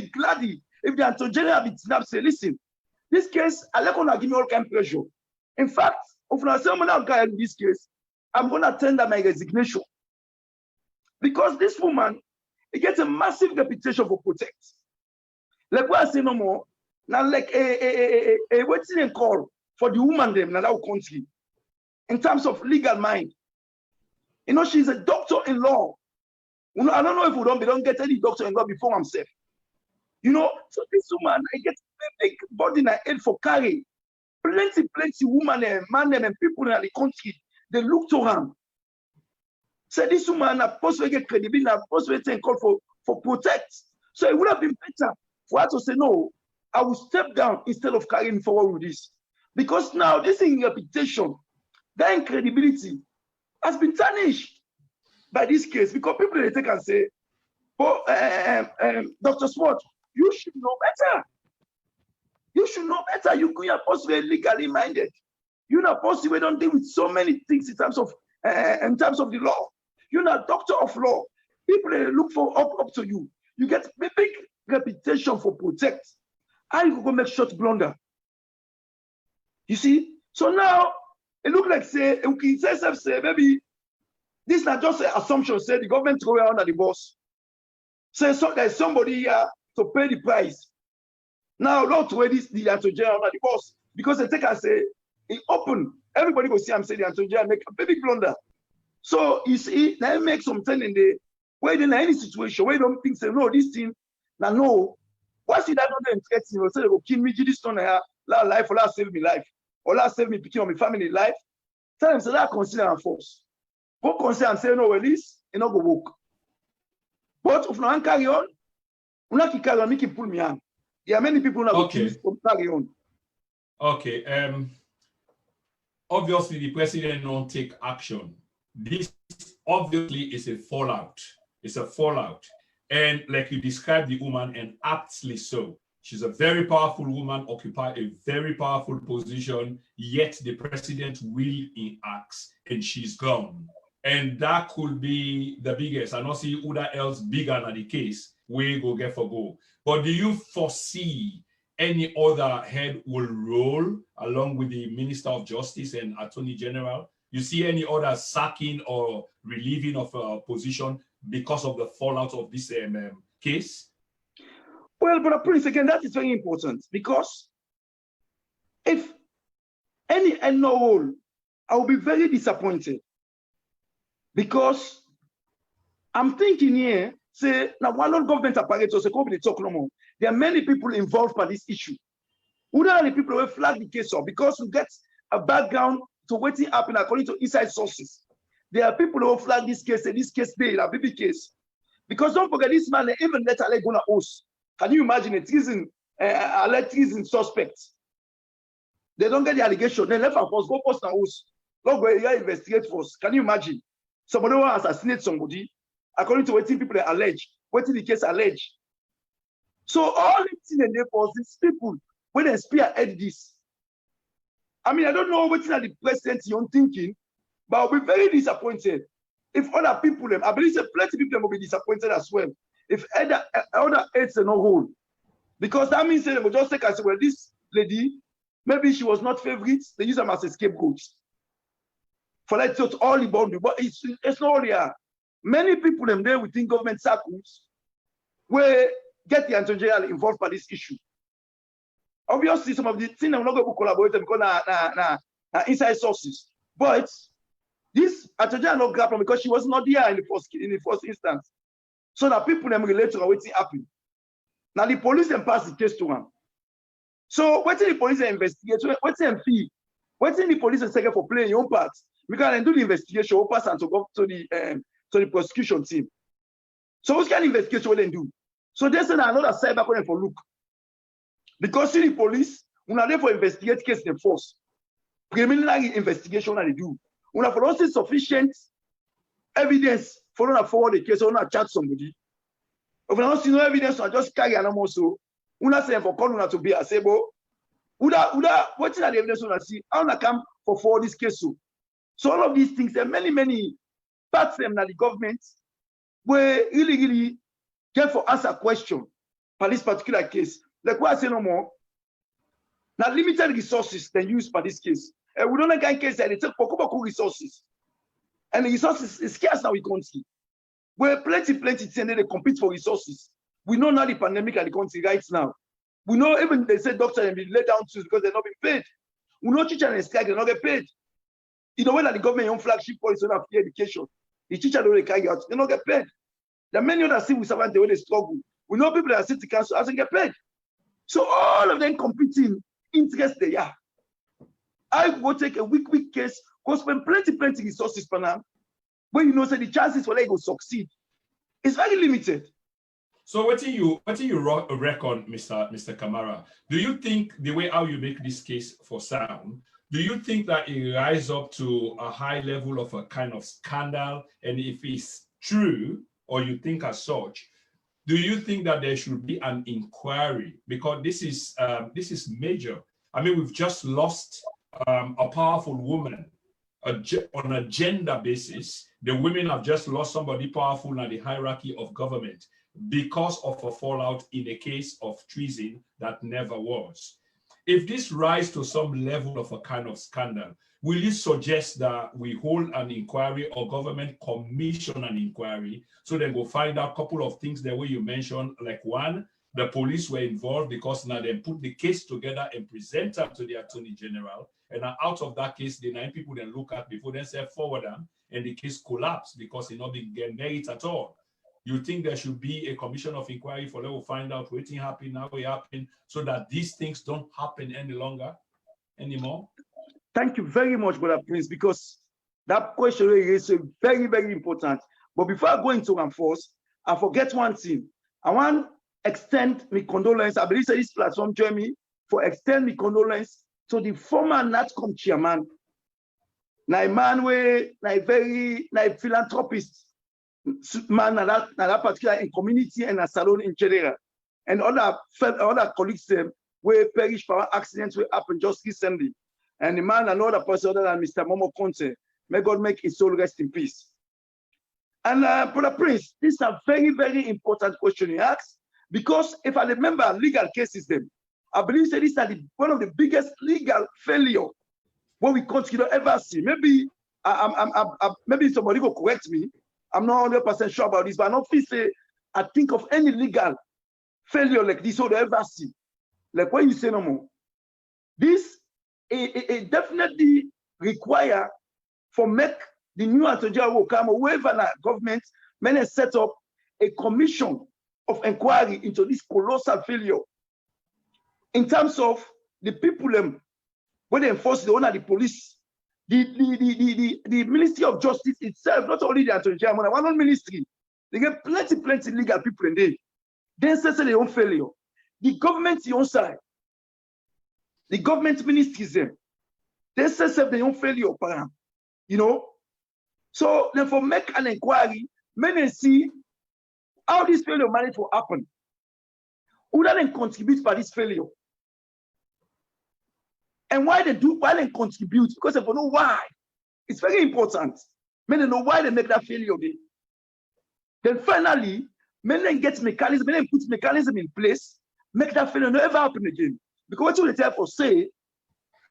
glad if the Attorney General be say, listen, this case, I'm not gonna give me all kind of pressure. In fact, if I say I'm not in this case, I'm gonna tender my resignation. Because this woman, it gets a massive reputation for protect. Like what I say no more, now like a waiting and call for the woman them in our country in terms of legal mind. She's a doctor-in-law. I don't know if we don't get any doctor-in-law before himself. So this woman, I get a big body in her head for carry. Plenty women and man and people in the country, they look to her. So this woman, a post to get credibility, a post to call for protect. So it would have been better for her to say, no, I will step down instead of carrying forward with this. Because now this in reputation, that credibility has been tarnished by this case, because people they take and say, oh, Dr. Schwartz, you should know better. You should know better. You are supposed to be legally minded. You're not supposed to don't deal with so many things in terms of the law. You're not a doctor of law. People they look for up to you. You get a big reputation for protect. How you go make short blunder? You see? So now it looks like say maybe this is not just an assumption, say the government throw it under the bus. Say there's somebody here to pay the price. Now not to this the Attorney General under the bus, because they take and say it open. Everybody will see I'm saying the Attorney General make a big blunder. So you see, now make something in the where in any situation where you don't think say no, this thing now no. What's it that don't threaten? Say they will kill me, this one here, life or save me life. Or save me picking on my family life. Tell them, so that consider and force. Go consider and say, no, well, this, you know, go work. But if no carry on, we not carry on, make it pull me on. There are many people who are going to carry on. Okay. Obviously, the president don't take action. This obviously is a fallout. It's a fallout. And like you described the woman, and aptly so. She's a very powerful woman, occupy a very powerful position, yet the president will enact, and she's gone. And that could be the biggest. I don't see who else bigger than the case we go get for go. But do you foresee any other head will roll along with the Minister of Justice and Attorney General? You see any other sacking or relieving of a position because of the fallout of this case? Well, Brother Prince, again, that is very important, because if any no role, I will be very disappointed, because I'm thinking here, say, now one government apparatus, a company talk no more. There are many people involved by this issue. Who are the people who flag the case up? Because we get a background to what happened according to inside sources. There are people who flag this case, say this case there, a baby case. Because don't forget, this man, they even let Ale go na house. Can you imagine a treason, alleged treason suspect? They don't get the allegation. They left and force, go post na house. Don't go here, investigate first. Can you imagine? Somebody will assassinate somebody, according to what people allege, what the case allege. So all these things for these people, when they spearhead this, I mean, I don't know what the president is thinking, but I'll be very disappointed if other people, I believe plenty of people will be disappointed as well, if other aides are not hold. Because that means they will just take and say, well, this lady, maybe she was not favorite, they use them as a scapegoat. For like to all the boundary, but it's not real. Many people them there within government circles will get the Attorney General involved by this issue. Obviously, some of the things I'm not going to collaborate because inside sources. But this Attorney General not grab because she was not there in the first instance. So that people them relate to what happened. Now the police then pass the case to them. So what the police investigate? What's the fee? What's the police and second for playing your own part? We can do the investigation, or pass and to go to the prosecution team. So what kind of investigation will they do? So they send another side back on for look. Because see the police, we are there for investigate case them force. Preliminary investigation that they do. We have not see sufficient evidence for them to forward the case or not chat somebody. If we don't see no evidence, we just carry an also. We not say for calling to be a sable. What is the evidence we see? I want to come for forward this case. So all of these things, there are many parts them that the government will really get for answer question for this particular case. Like what I say no more. Now limited resources they use for this case. And we don't get case that they take for resources. And the resources is scarce now we country. Where plenty things they compete for resources. We know now the pandemic at the country right now. We know even they say doctors have been laid down to because they're not being paid. We know teachers and strike, they're not get paid. You know when that the government own flagship policy on free education, the teacher don't carry out, they don't get paid. There are many other civil servants the way they struggle. We know people that are city council hasn't get paid. So all of them competing interest they are. I will take a weak case, go spend plenty resources for now. When you know say the chances for they go succeed, it's very limited. So what do you reckon, Mr. Kamara? Do you think the way how you make this case for sound, do you think that it rises up to a high level of a kind of scandal? And if it's true, or you think as such, do you think that there should be an inquiry? Because this is major. I mean, we've just lost a powerful woman on a gender basis. The women have just lost somebody powerful in the hierarchy of government because of a fallout in a case of treason that never was. If this rises to some level of a kind of scandal, will you suggest that we hold an inquiry or government commission an inquiry so they will find out a couple of things the way you mentioned, like one, the police were involved because now they put the case together and present them to the Attorney General. And out of that case, the 9 people then look at before they say forward them and the case collapsed because it not been merit at all. You think there should be a commission of inquiry for them to find out what happened, now it happened, so that these things don't happen anymore? Thank you very much, Brother Prince, because that question is very important. But before I go into one first, I forget one thing. I want to extend my condolence. I believe this platform join me for extend my condolence to the former NATCOM chairman. Now a man where very philanthropist man that particular in community and a salon in general, and other colleagues where perish for accidents will happen just recently. And the man, another person other than Mr. Palo Conteh, may God make his soul rest in peace. And Brother Prince, this is a very important question he asks, because if I remember legal cases, I believe that this is one of the biggest legal failure what we consider ever see. Maybe maybe somebody will correct me. I'm not 100% sure about this, but I don't feel say I think of any legal failure like this or ever see. Like when you say no more, this it definitely require for make the new Attorney General will come, whoever the government may set up a commission of inquiry into this colossal failure in terms of the people when they enforce the owner of the police, the Ministry of Justice itself, not only the Attorney General, one ministry, they get plenty legal people in there. Then say their own failure. The government on side, the government ministries them, they say their own failure, you know. So then for make an inquiry, many see how this failure managed to happen. Who then contribute for this failure? And why they contribute? Because they know why. It's very important. Many know why they make that failure. Then finally, many get mechanism, many put mechanism in place, make that failure never happen again. Because what you therefore say,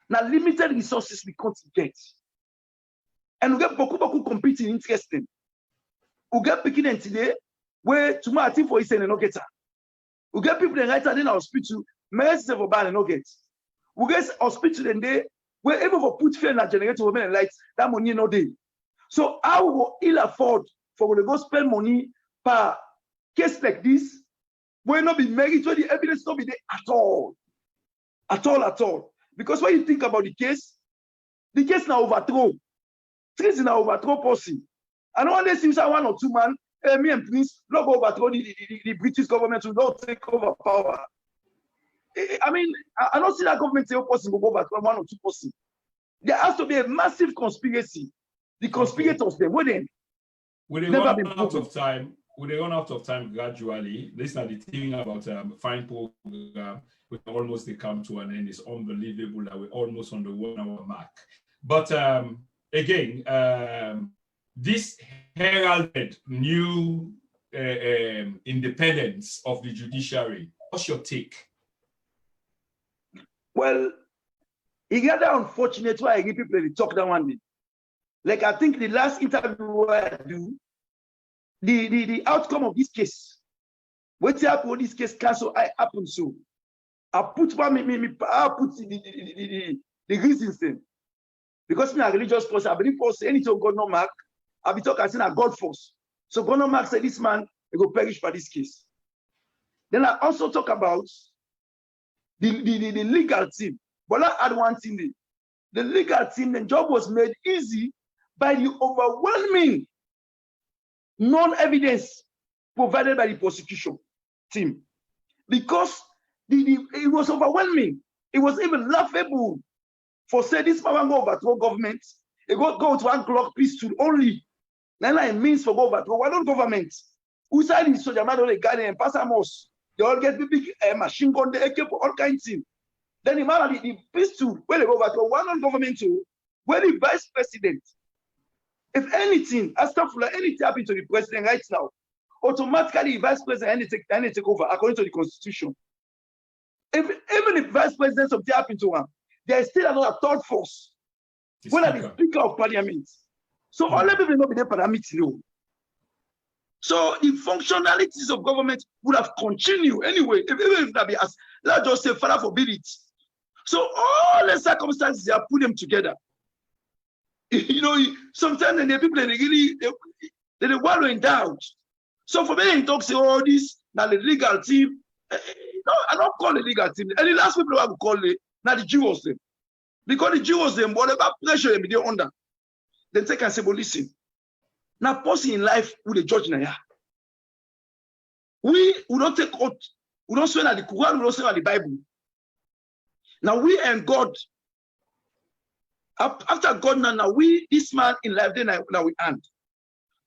now limited resources we can't get. And we get beaucoup competing interesting. We get picking today, where tomorrow I think for Israel and no get. We get people that right in our hospital, may for ban and no get. We get hospital and day where even for put fear in a generator women and lights, that money no day. So how will ill afford for to go spend money per case like this? Will not be married where the evidence not be there at all. At all. Because when you think about the case now overthrow. Treason now overthrow policy. And one day seems one or two man, me and Prince, not go overthrow the British government to not take over power. I mean, I don't see that government say person will go overthrow one or two person. There has to be a massive conspiracy. The conspirators, they wouldn't. Will they run out of time? Will they run out of time gradually? This is the thing about fine program. We almost they come to an end. It's unbelievable that we're almost on the 1 hour mark. But again, this heralded new independence of the judiciary. What's your take? Well, it's rather unfortunate why I give people the talk that one day. Like I think the last interview I do, the outcome of this case, what happened with this case cancel I happen so. I put the reasons in. Because me a religious person, I believe for anything God no mark, I be talking as a God force. So God no mark said this man will perish for this case. Then I also talk about the legal team. But I add one thing. The legal team, the job was made easy by the overwhelming non-evidence provided by the prosecution team. Because it was overwhelming. It was even laughable for say this man go overthrow government. It go to one clock pistol only. Then it means for go overthrow one government. Who side is soldier man only guy and pass amos. They all get big machine gun, the AK for all kinds of things. Then the man the pistol where they go overthrow one government too, where the vice president. If anything, anything happen to the president right now, automatically the vice president take over according to the constitution. Even if vice president something happen to one, there is still another third force. When are the speaker of parliament? So all the people not be there parliament. So the functionalities of government would have continued anyway, even if that be as let's just say, Father forbid it. So all the circumstances they have put them together. You know, sometimes the people they wallow in doubt. So for me, they talk say all this now the legal team. No, I don't call the legal team. And the last people I would call it now the Jews them. Because the Jews them, whatever pressure they're under, then they can say, well, listen, now person in life with a judge now. We don't take out, we don't swear at the Quran, we don't swear at the Bible. Now we and God, after God now we, this man in life, then now we end.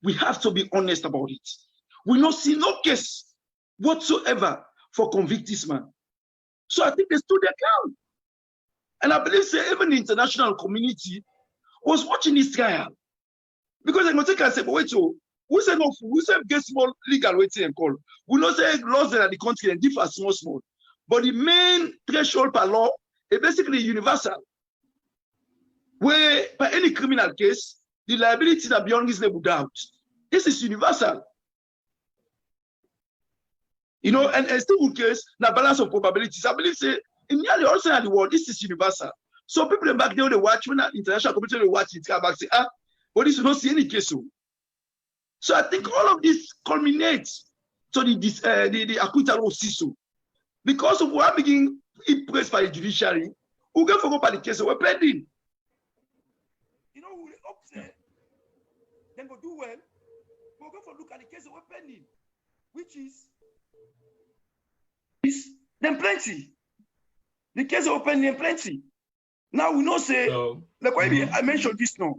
We have to be honest about it. We don't see no case whatsoever for convict this man. So I think they stood their ground. And I believe say, even the international community was watching this trial. Because they're going to take and say, but wait, so who said no, who said get small legal waiting and call? We not say laws that are the country and differ small. But the main threshold per law is basically universal, where by any criminal case, the liabilities are beyond reasonable doubt. This is universal. You know, and a still good case, the balance of probabilities. I believe say in nearly all sides of the world, this is universal. So people back there, they watch when the international community they watch it, come back say, but this will not see any case. So I think all of this culminates to the acquittal of CISO. Because of what being impressed by the judiciary, who get forgot by the case we're pending. You know, we upset, then go do well, we'll go for look at the case we're pending, which is then plenty. The case are pending plenty. Now we know say, like why I mentioned this now.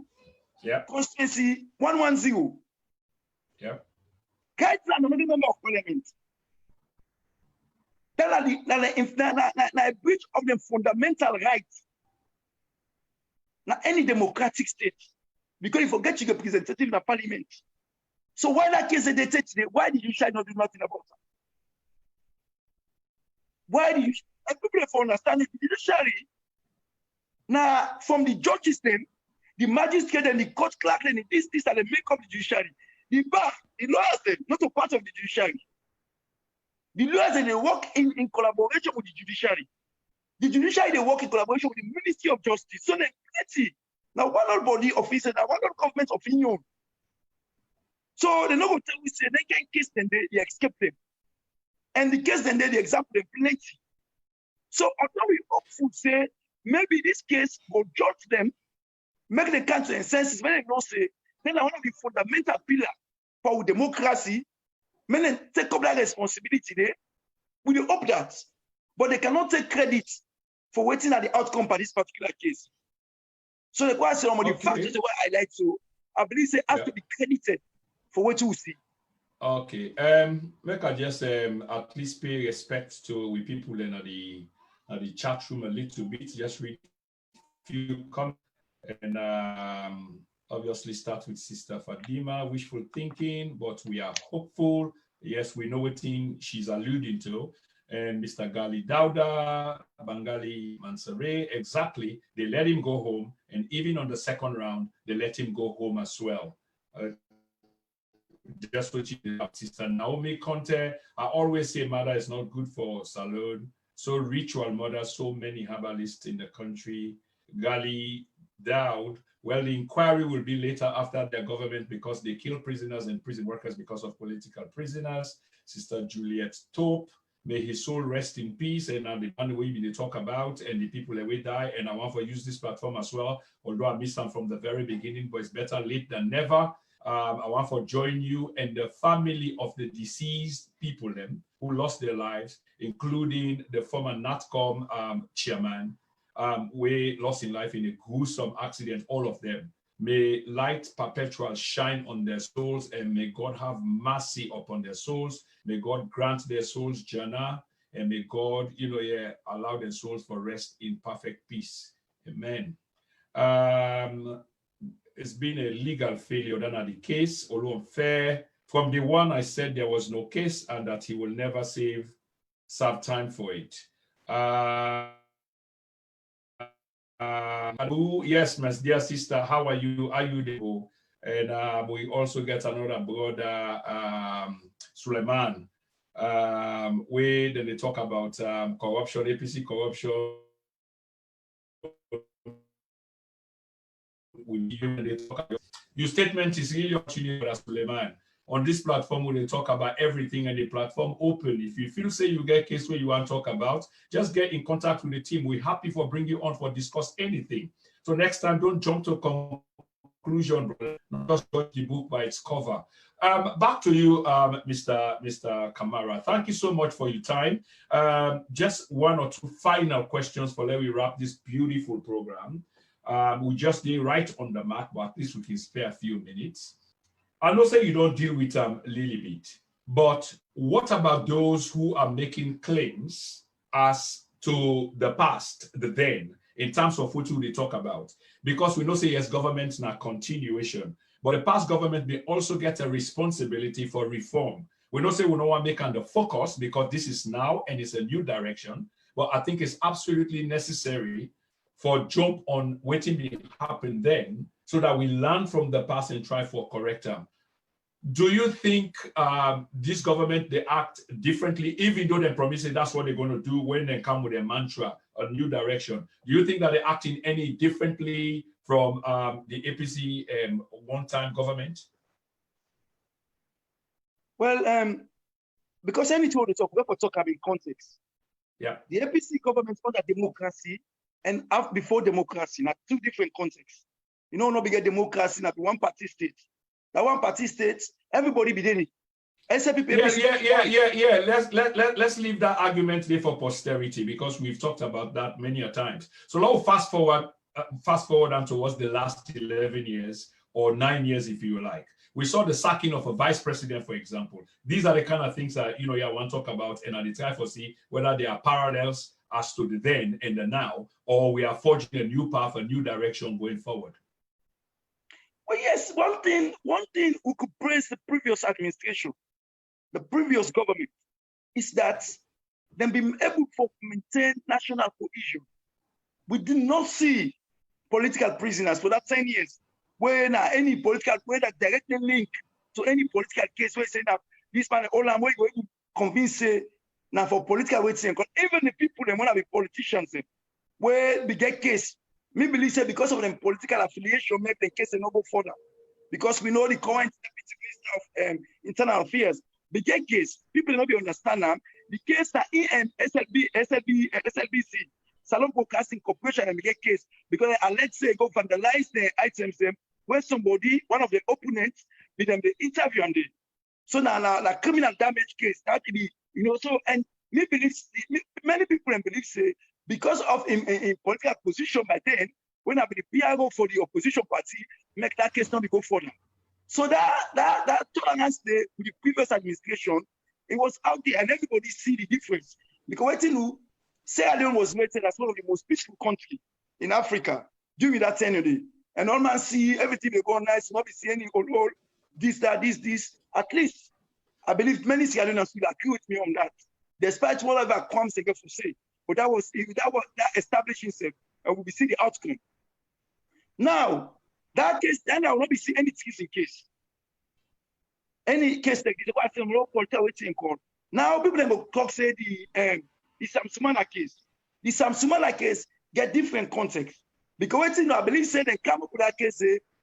Yeah. Constituency 110. Yeah. Guideline another member of parliament. That a breach of the fundamental rights. Now any democratic state, because you forget you get representative in the parliament. So why that case they take today? Why did you not do nothing about that? Why do you? And people for understanding the judiciary. Now from the judges then, the magistrate and the court clerk and this are the make up the judiciary. The bar, the lawyers then, not a part of the judiciary. The lawyers they work in collaboration with the judiciary. The judiciary they work in collaboration with the Ministry of Justice. So they plenty. Now one old body officer, now one old government opinion. So they're not going to tell you say they can case then they escape them. And the case then they example them plenty. So although we hopeful say maybe this case will judge them, make the country and senses when they don't say, then I want to be fundamental pillar for democracy. Men then take up that responsibility there. We do hope that, but they cannot take credit for waiting at the outcome for this particular case. So the question on the fact is what I like to, I believe they have to be credited for what you see. Okay. Make I just at least pay respect to we people in the chat room a little bit. Just read a few comments and obviously start with Sister Fatima, wishful thinking, but we are hopeful. Yes, we know what thing she's alluding to. And Mr. Gali Dauda, Bangali Mansare, exactly. They let him go home. And even on the second round, they let him go home as well. Just what you did, Sister Naomi Conteh. I always say mother is not good for salon. So ritual mother, so many herbalists in the country. Gali Daud. Well, the inquiry will be later after their government because they kill prisoners and prison workers because of political prisoners. Sister Juliet Tope, may his soul rest in peace. And the one way they talk about and the people that will die. And I want to use this platform as well, although I missed them from the very beginning, but it's better late than never. I want to join you and the family of the deceased people then who lost their lives, including the former NATCOM chairman, we lost in life in a gruesome accident, all of them. May light perpetual shine on their souls and may God have mercy upon their souls. May God grant their souls Jannah and may God, allow their souls for rest in perfect peace. Amen. It's been a legal failure than at the case, although unfair. From the one I said there was no case and that he will never serve time for it. Yes, my dear sister, how are you? Are you there? And we also get another brother, Suleiman. Then they talk about corruption, APC corruption. Your statement is really opportunity, Suleiman. On this platform, we will talk about everything and the platform open. If you feel say you get a case where you want to talk about, just get in contact with the team. We're happy for bringing you on for discuss anything. So next time, don't jump to conclusion, brother. Just judge the book by its cover. Back to you, Mr. Kamara. Thank you so much for your time. Just one or two final questions for let me wrap this beautiful program. We just did right on the mark, but at least we can spare a few minutes. I know say you don't deal with Lilibit, but what about those who are making claims as to the past, the then, in terms of what they talk about? Because we know say yes, government's not continuation, but the past government may also get a responsibility for reform. We don't say we don't want to make on the focus because this is now and it's a new direction. But I think it's absolutely necessary for jump on what happened then so that we learn from the past and try for correct them. Do you think this government, they act differently, even though they promise that's what they're going to do when they come with a mantra, a new direction? Do you think that they're acting any differently from the APC one-time government? Well, because anything we talk, we have to talk about context. Yeah. The APC government under democracy and before democracy, now two different contexts. You know, no bigger democracy, not one party state. That one party state, everybody be doing it. Let's leave that argument there for posterity because we've talked about that many a times. So now fast forward on towards the last 11 years or 9 years, if you like. We saw the sacking of a vice president, for example. These are the kind of things that, I want to talk about and I try to see whether there are parallels as to the then and the now, or we are forging a new path, a new direction going forward. Well, yes, one thing we could praise the previous administration, the previous government, is that they've been able to maintain national cohesion. We did not see political prisoners for that 10 years, where any political, where that directly linked to any political case, where saying that this man, all I'm going to convince now for political waiting, even the people that want to be politicians, where we get case. Me believe say because of them political affiliation, make the case no go further. Because we know the current Minister of Internal Affairs. The case, people don't understand now. The case that SLBC, Salon Broadcasting Corporation, and the case because let's say go vandalize the items where somebody, one of the opponents, with them the interview on it. So now criminal damage case that be so and me believe many people believe say. Because of in political position by then, when I be the PRO for the opposition party, make that case not go further. So that tolerance with the previous administration, it was out there and everybody see the difference. Because waiting to Sierra Leone was rated as one of the most peaceful countries in Africa during that tenure. And all man see everything they go nice, not be see any all this. At least I believe many Sierra Leoneans will agree with me on that, despite whatever comes again to say. But that established itself, and we will see the outcome. Now, that case, then I will not be seeing any treason case. Any case like this, I say, waiting court. Now, people will talk say the Samsumana case. The Samsumana case get different context. Because I believe say they come up with that case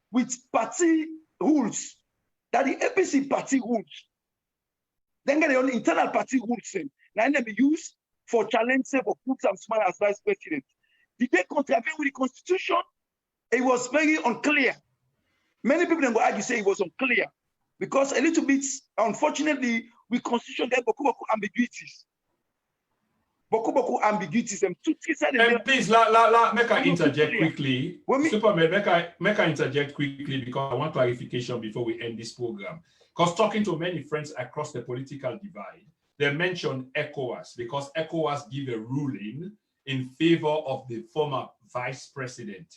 with party rules, that the APC party rules. Then get the own internal party rules. Now they be used for challenging for put Samsumana as vice president. Did they contravene with the constitution? It was very unclear. Many people will argue say it was unclear because a little bit, unfortunately, with constitution there boku ambiguities. Boku ambiguities and two and please, make I interject quickly. Superman, make I interject quickly because I want clarification before we end this program. Because talking to many friends across the political divide, they mention ECOWAS because ECOWAS give a ruling in favor of the former vice president.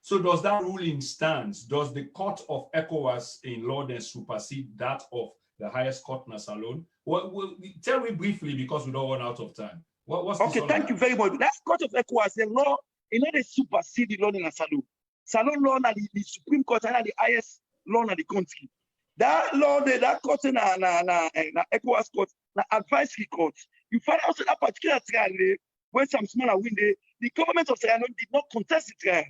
So does that ruling stand? Does the court of ECOWAS in London supersede that of the highest court in Salon? Well, tell me briefly because we don't run out of time. What's okay, thank you very much. That court of ECOWAS, the law, they supersede the law in Salon. Salon law and the Supreme Court and the highest law in the country. That law, that court in ECOWAS court, the advisory court, you find out that particular trial when some smaller win, the government of Sierra Leone did not contest the trial.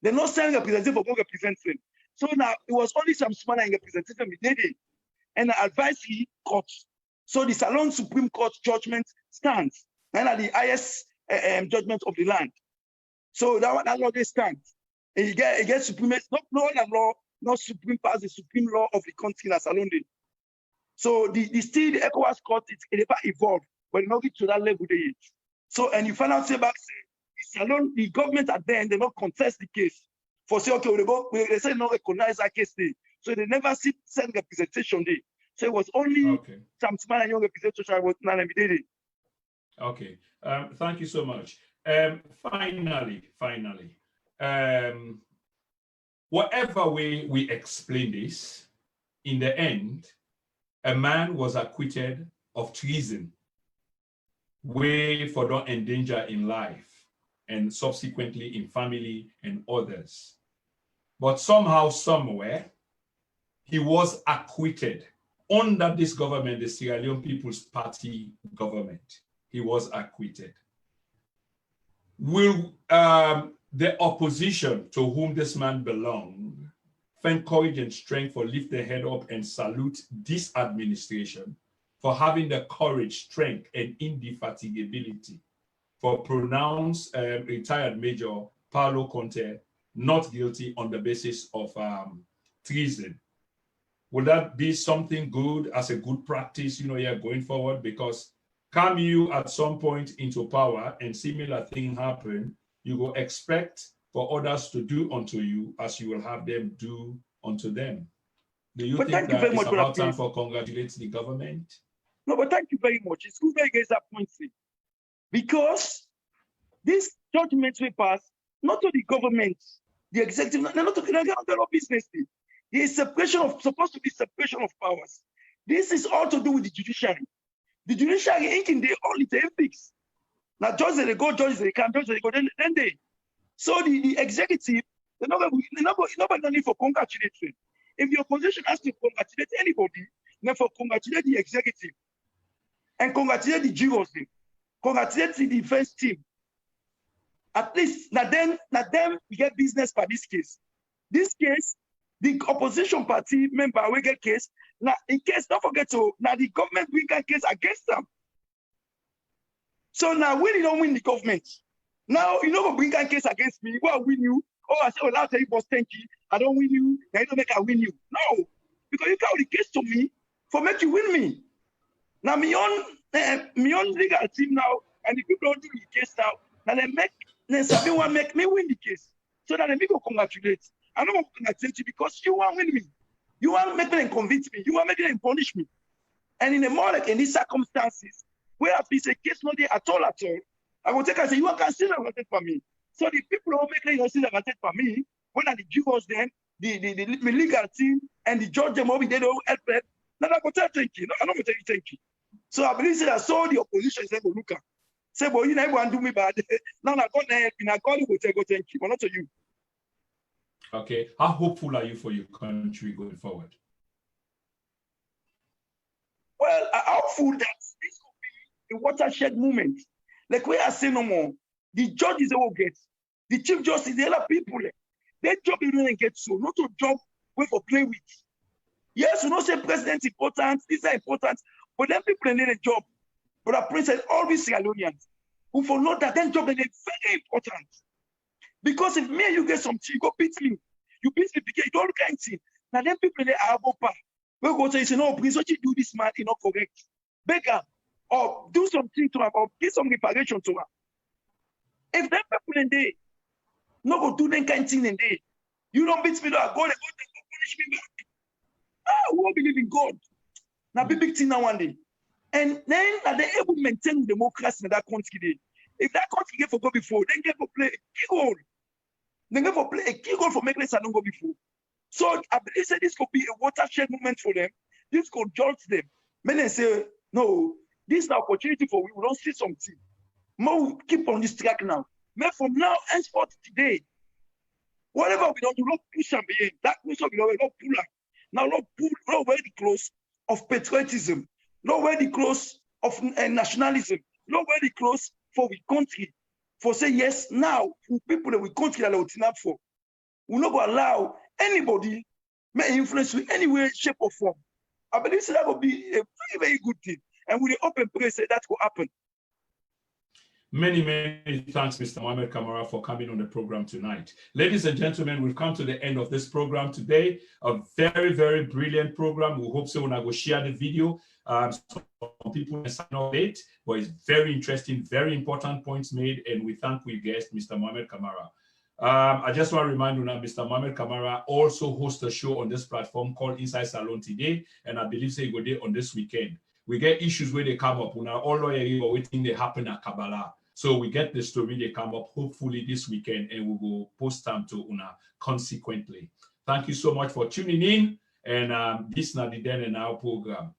They're not sending representative for representing. So now it was only some smaller representative and the advisory court. So the Salon Supreme Court judgment stands and at the highest judgment of the land. So that law they stand. And you get supreme, not law, not supreme pass the supreme law of the country in Salon. So the ECOWAS court it never evolved, but not get to that level they yet. So and you find out say back say the Salon, the government at the end they not contest the case. For say okay, they say not recognize that case day. So they never send representation day. So it was only some small young representation was not every day. Okay. Thank you so much. Finally, whatever way we explain this, in the end, a man was acquitted of treason, way for not endanger in life and subsequently in family and others. But somehow, somewhere, he was acquitted under this government, the Sierra Leone People's Party government. He was acquitted. Will the opposition to whom this man belonged find courage and strength for lift their head up and salute this administration for having the courage, strength, and indefatigability for pronounce retired Major Palo Conteh not guilty on the basis of treason? Will that be something good as a good practice, going forward? Because come you at some point into power and similar thing happen, you will expect for others to do unto you as you will have them do unto them. Do you think that it's about time for congratulate the government? No, but thank you very much. It's good that you guys are pointing. Because this judgment we pass, not to the government, the executive, they're not talking about business. There is supposed to be separation of powers. This is all to do with the judiciary. The judiciary in the all its ethics. Now judges they go, judges they come, judges they go, then they. So the executive, nobody no need for congratulation. If the opposition has to congratulate anybody, then for congratulate the executive and congratulate the jurors, congratulate the defense team. At least now then we get business for this case. This case, the opposition party member will get case. Now, in case, don't forget to, now the government will get case against them. So now when you don't win the government, now you know bring a case against me, well, I win you. Oh, I say, oh, I'll tell you, boss, thank you. I don't win you, now you don't make I win you. No, because you carry the case to me for make you win me. Now, me on legal team now, and the people don't do the case now, now everyone make me win the case. So that they go congratulate. I don't want to congratulate you because you want to win me. You want to make them convince me. You want to make them punish me. And in a more like in these circumstances, where I face a case not there at all, I will take and say, you can still advocate for me. So the people who make them still advocate for me, when I the jurors then, the legal team and the judge them over, they don't help them. Now I go tell thank you. No, I'm not going to tell you thank you. So I believe that so the opposition is going to look at. Say, boy, you never want to do me bad. Now I got help. I got you go thank you, but not to you. Okay. How hopeful are you for your country going forward? Well, I'm hopeful that this will be a watershed moment. Like we are saying no more. The judges they will get. The chief justice, the other people, their job they don't get so. Not to job wait for play with. Yes, we don't say president important, these are important, but then people need a job. But our president, all these Sierra Leoneans, who for know that then job they is very important. Because if me and you get something, you go beat me. You beat me because you don't look at it. Now then people they are about power. We go to say, no, please, what you do this man is not correct. Beg her or do something to her or give some reparation to her. If them people in there, no go do them kind of thing in there. You don't beat me, though, go there, go punish me back. We won't believe in God. Now be big thing now one day. And then they able to maintain democracy in that country. If that country get for go before, then get for play a key role. They get for play a key role for making this and go before. So I believe that this could be a watershed moment for them. This could jolt them. Many say, no, this is an opportunity for we don't see something. More keep on this track now. But from now henceforth today, whatever we don't do, not push and be that push up, not pull up. Now not wear the clothes of patriotism, not wear the clothes of nationalism, not wear the clothes for the country. For say yes, now for people that we country that we up for. We not going to allow anybody may influence you in any way, shape, or form. I believe that will be a very, very good thing. And with the open place, that will happen. Many, many thanks, Mr. Mohamed Kamara, for coming on the program tonight. Ladies and gentlemen, we've come to the end of this program today. A very, very brilliant program. We hope so when I go share the video. Some people sign up late, but it's very interesting, very important points made. And we thank our guest, Mr. Mohamed Kamara. I just want to remind you now, Mr. Mohamed Kamara also hosts a show on this platform called Inside Salon today. And I believe say go there on this weekend. We get issues where they come up. When all lawyers are waiting, they happen at Kabbalah. So we get the story, they come up hopefully this weekend and we will post them to Una consequently. Thank you so much for tuning in. And this is the then and now program.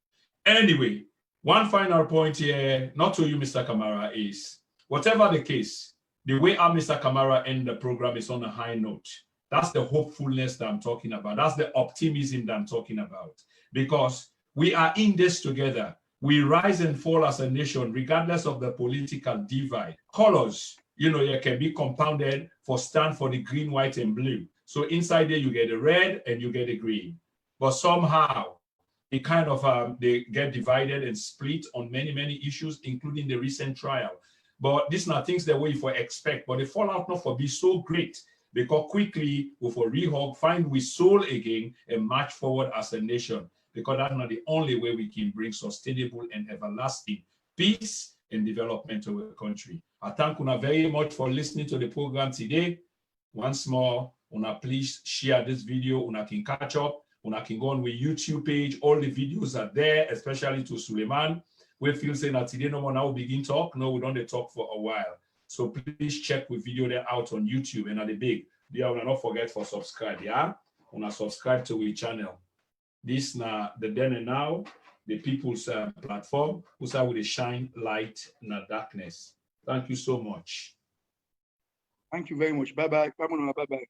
Anyway, one final point here, not to you, Mr. Kamara, is whatever the case, the way our Mr. Kamara end the program is on a high note. That's the hopefulness that I'm talking about. That's the optimism that I'm talking about. Because we are in this together. We rise and fall as a nation, regardless of the political divide. Colors, you know, you can be compounded for stand for the green, white, and blue. So inside there, you get the red and you get the green. But somehow, it kind of, they get divided and split on many, many issues, including the recent trial. But these are things that we for expect, but the fallout not for be so great, because quickly we for rehog, find we soul again and march forward as a nation, because that's not the only way we can bring sustainable and everlasting peace and development to our country. I thank you very much for listening to the program today. Once more, please share this video, can catch up. Can go on with YouTube page. All the videos are there, especially to Suleiman. We feel saying that today no more now begin talk. No, we don't talk for a while. So please check with video there out on YouTube and at the big. Yeah, will not forget for subscribe. Yeah, subscribe to our channel. This now the then and now the people's platform who's with the shine light in the darkness. Thank you so much. Thank you very much. Bye bye. Bye bye.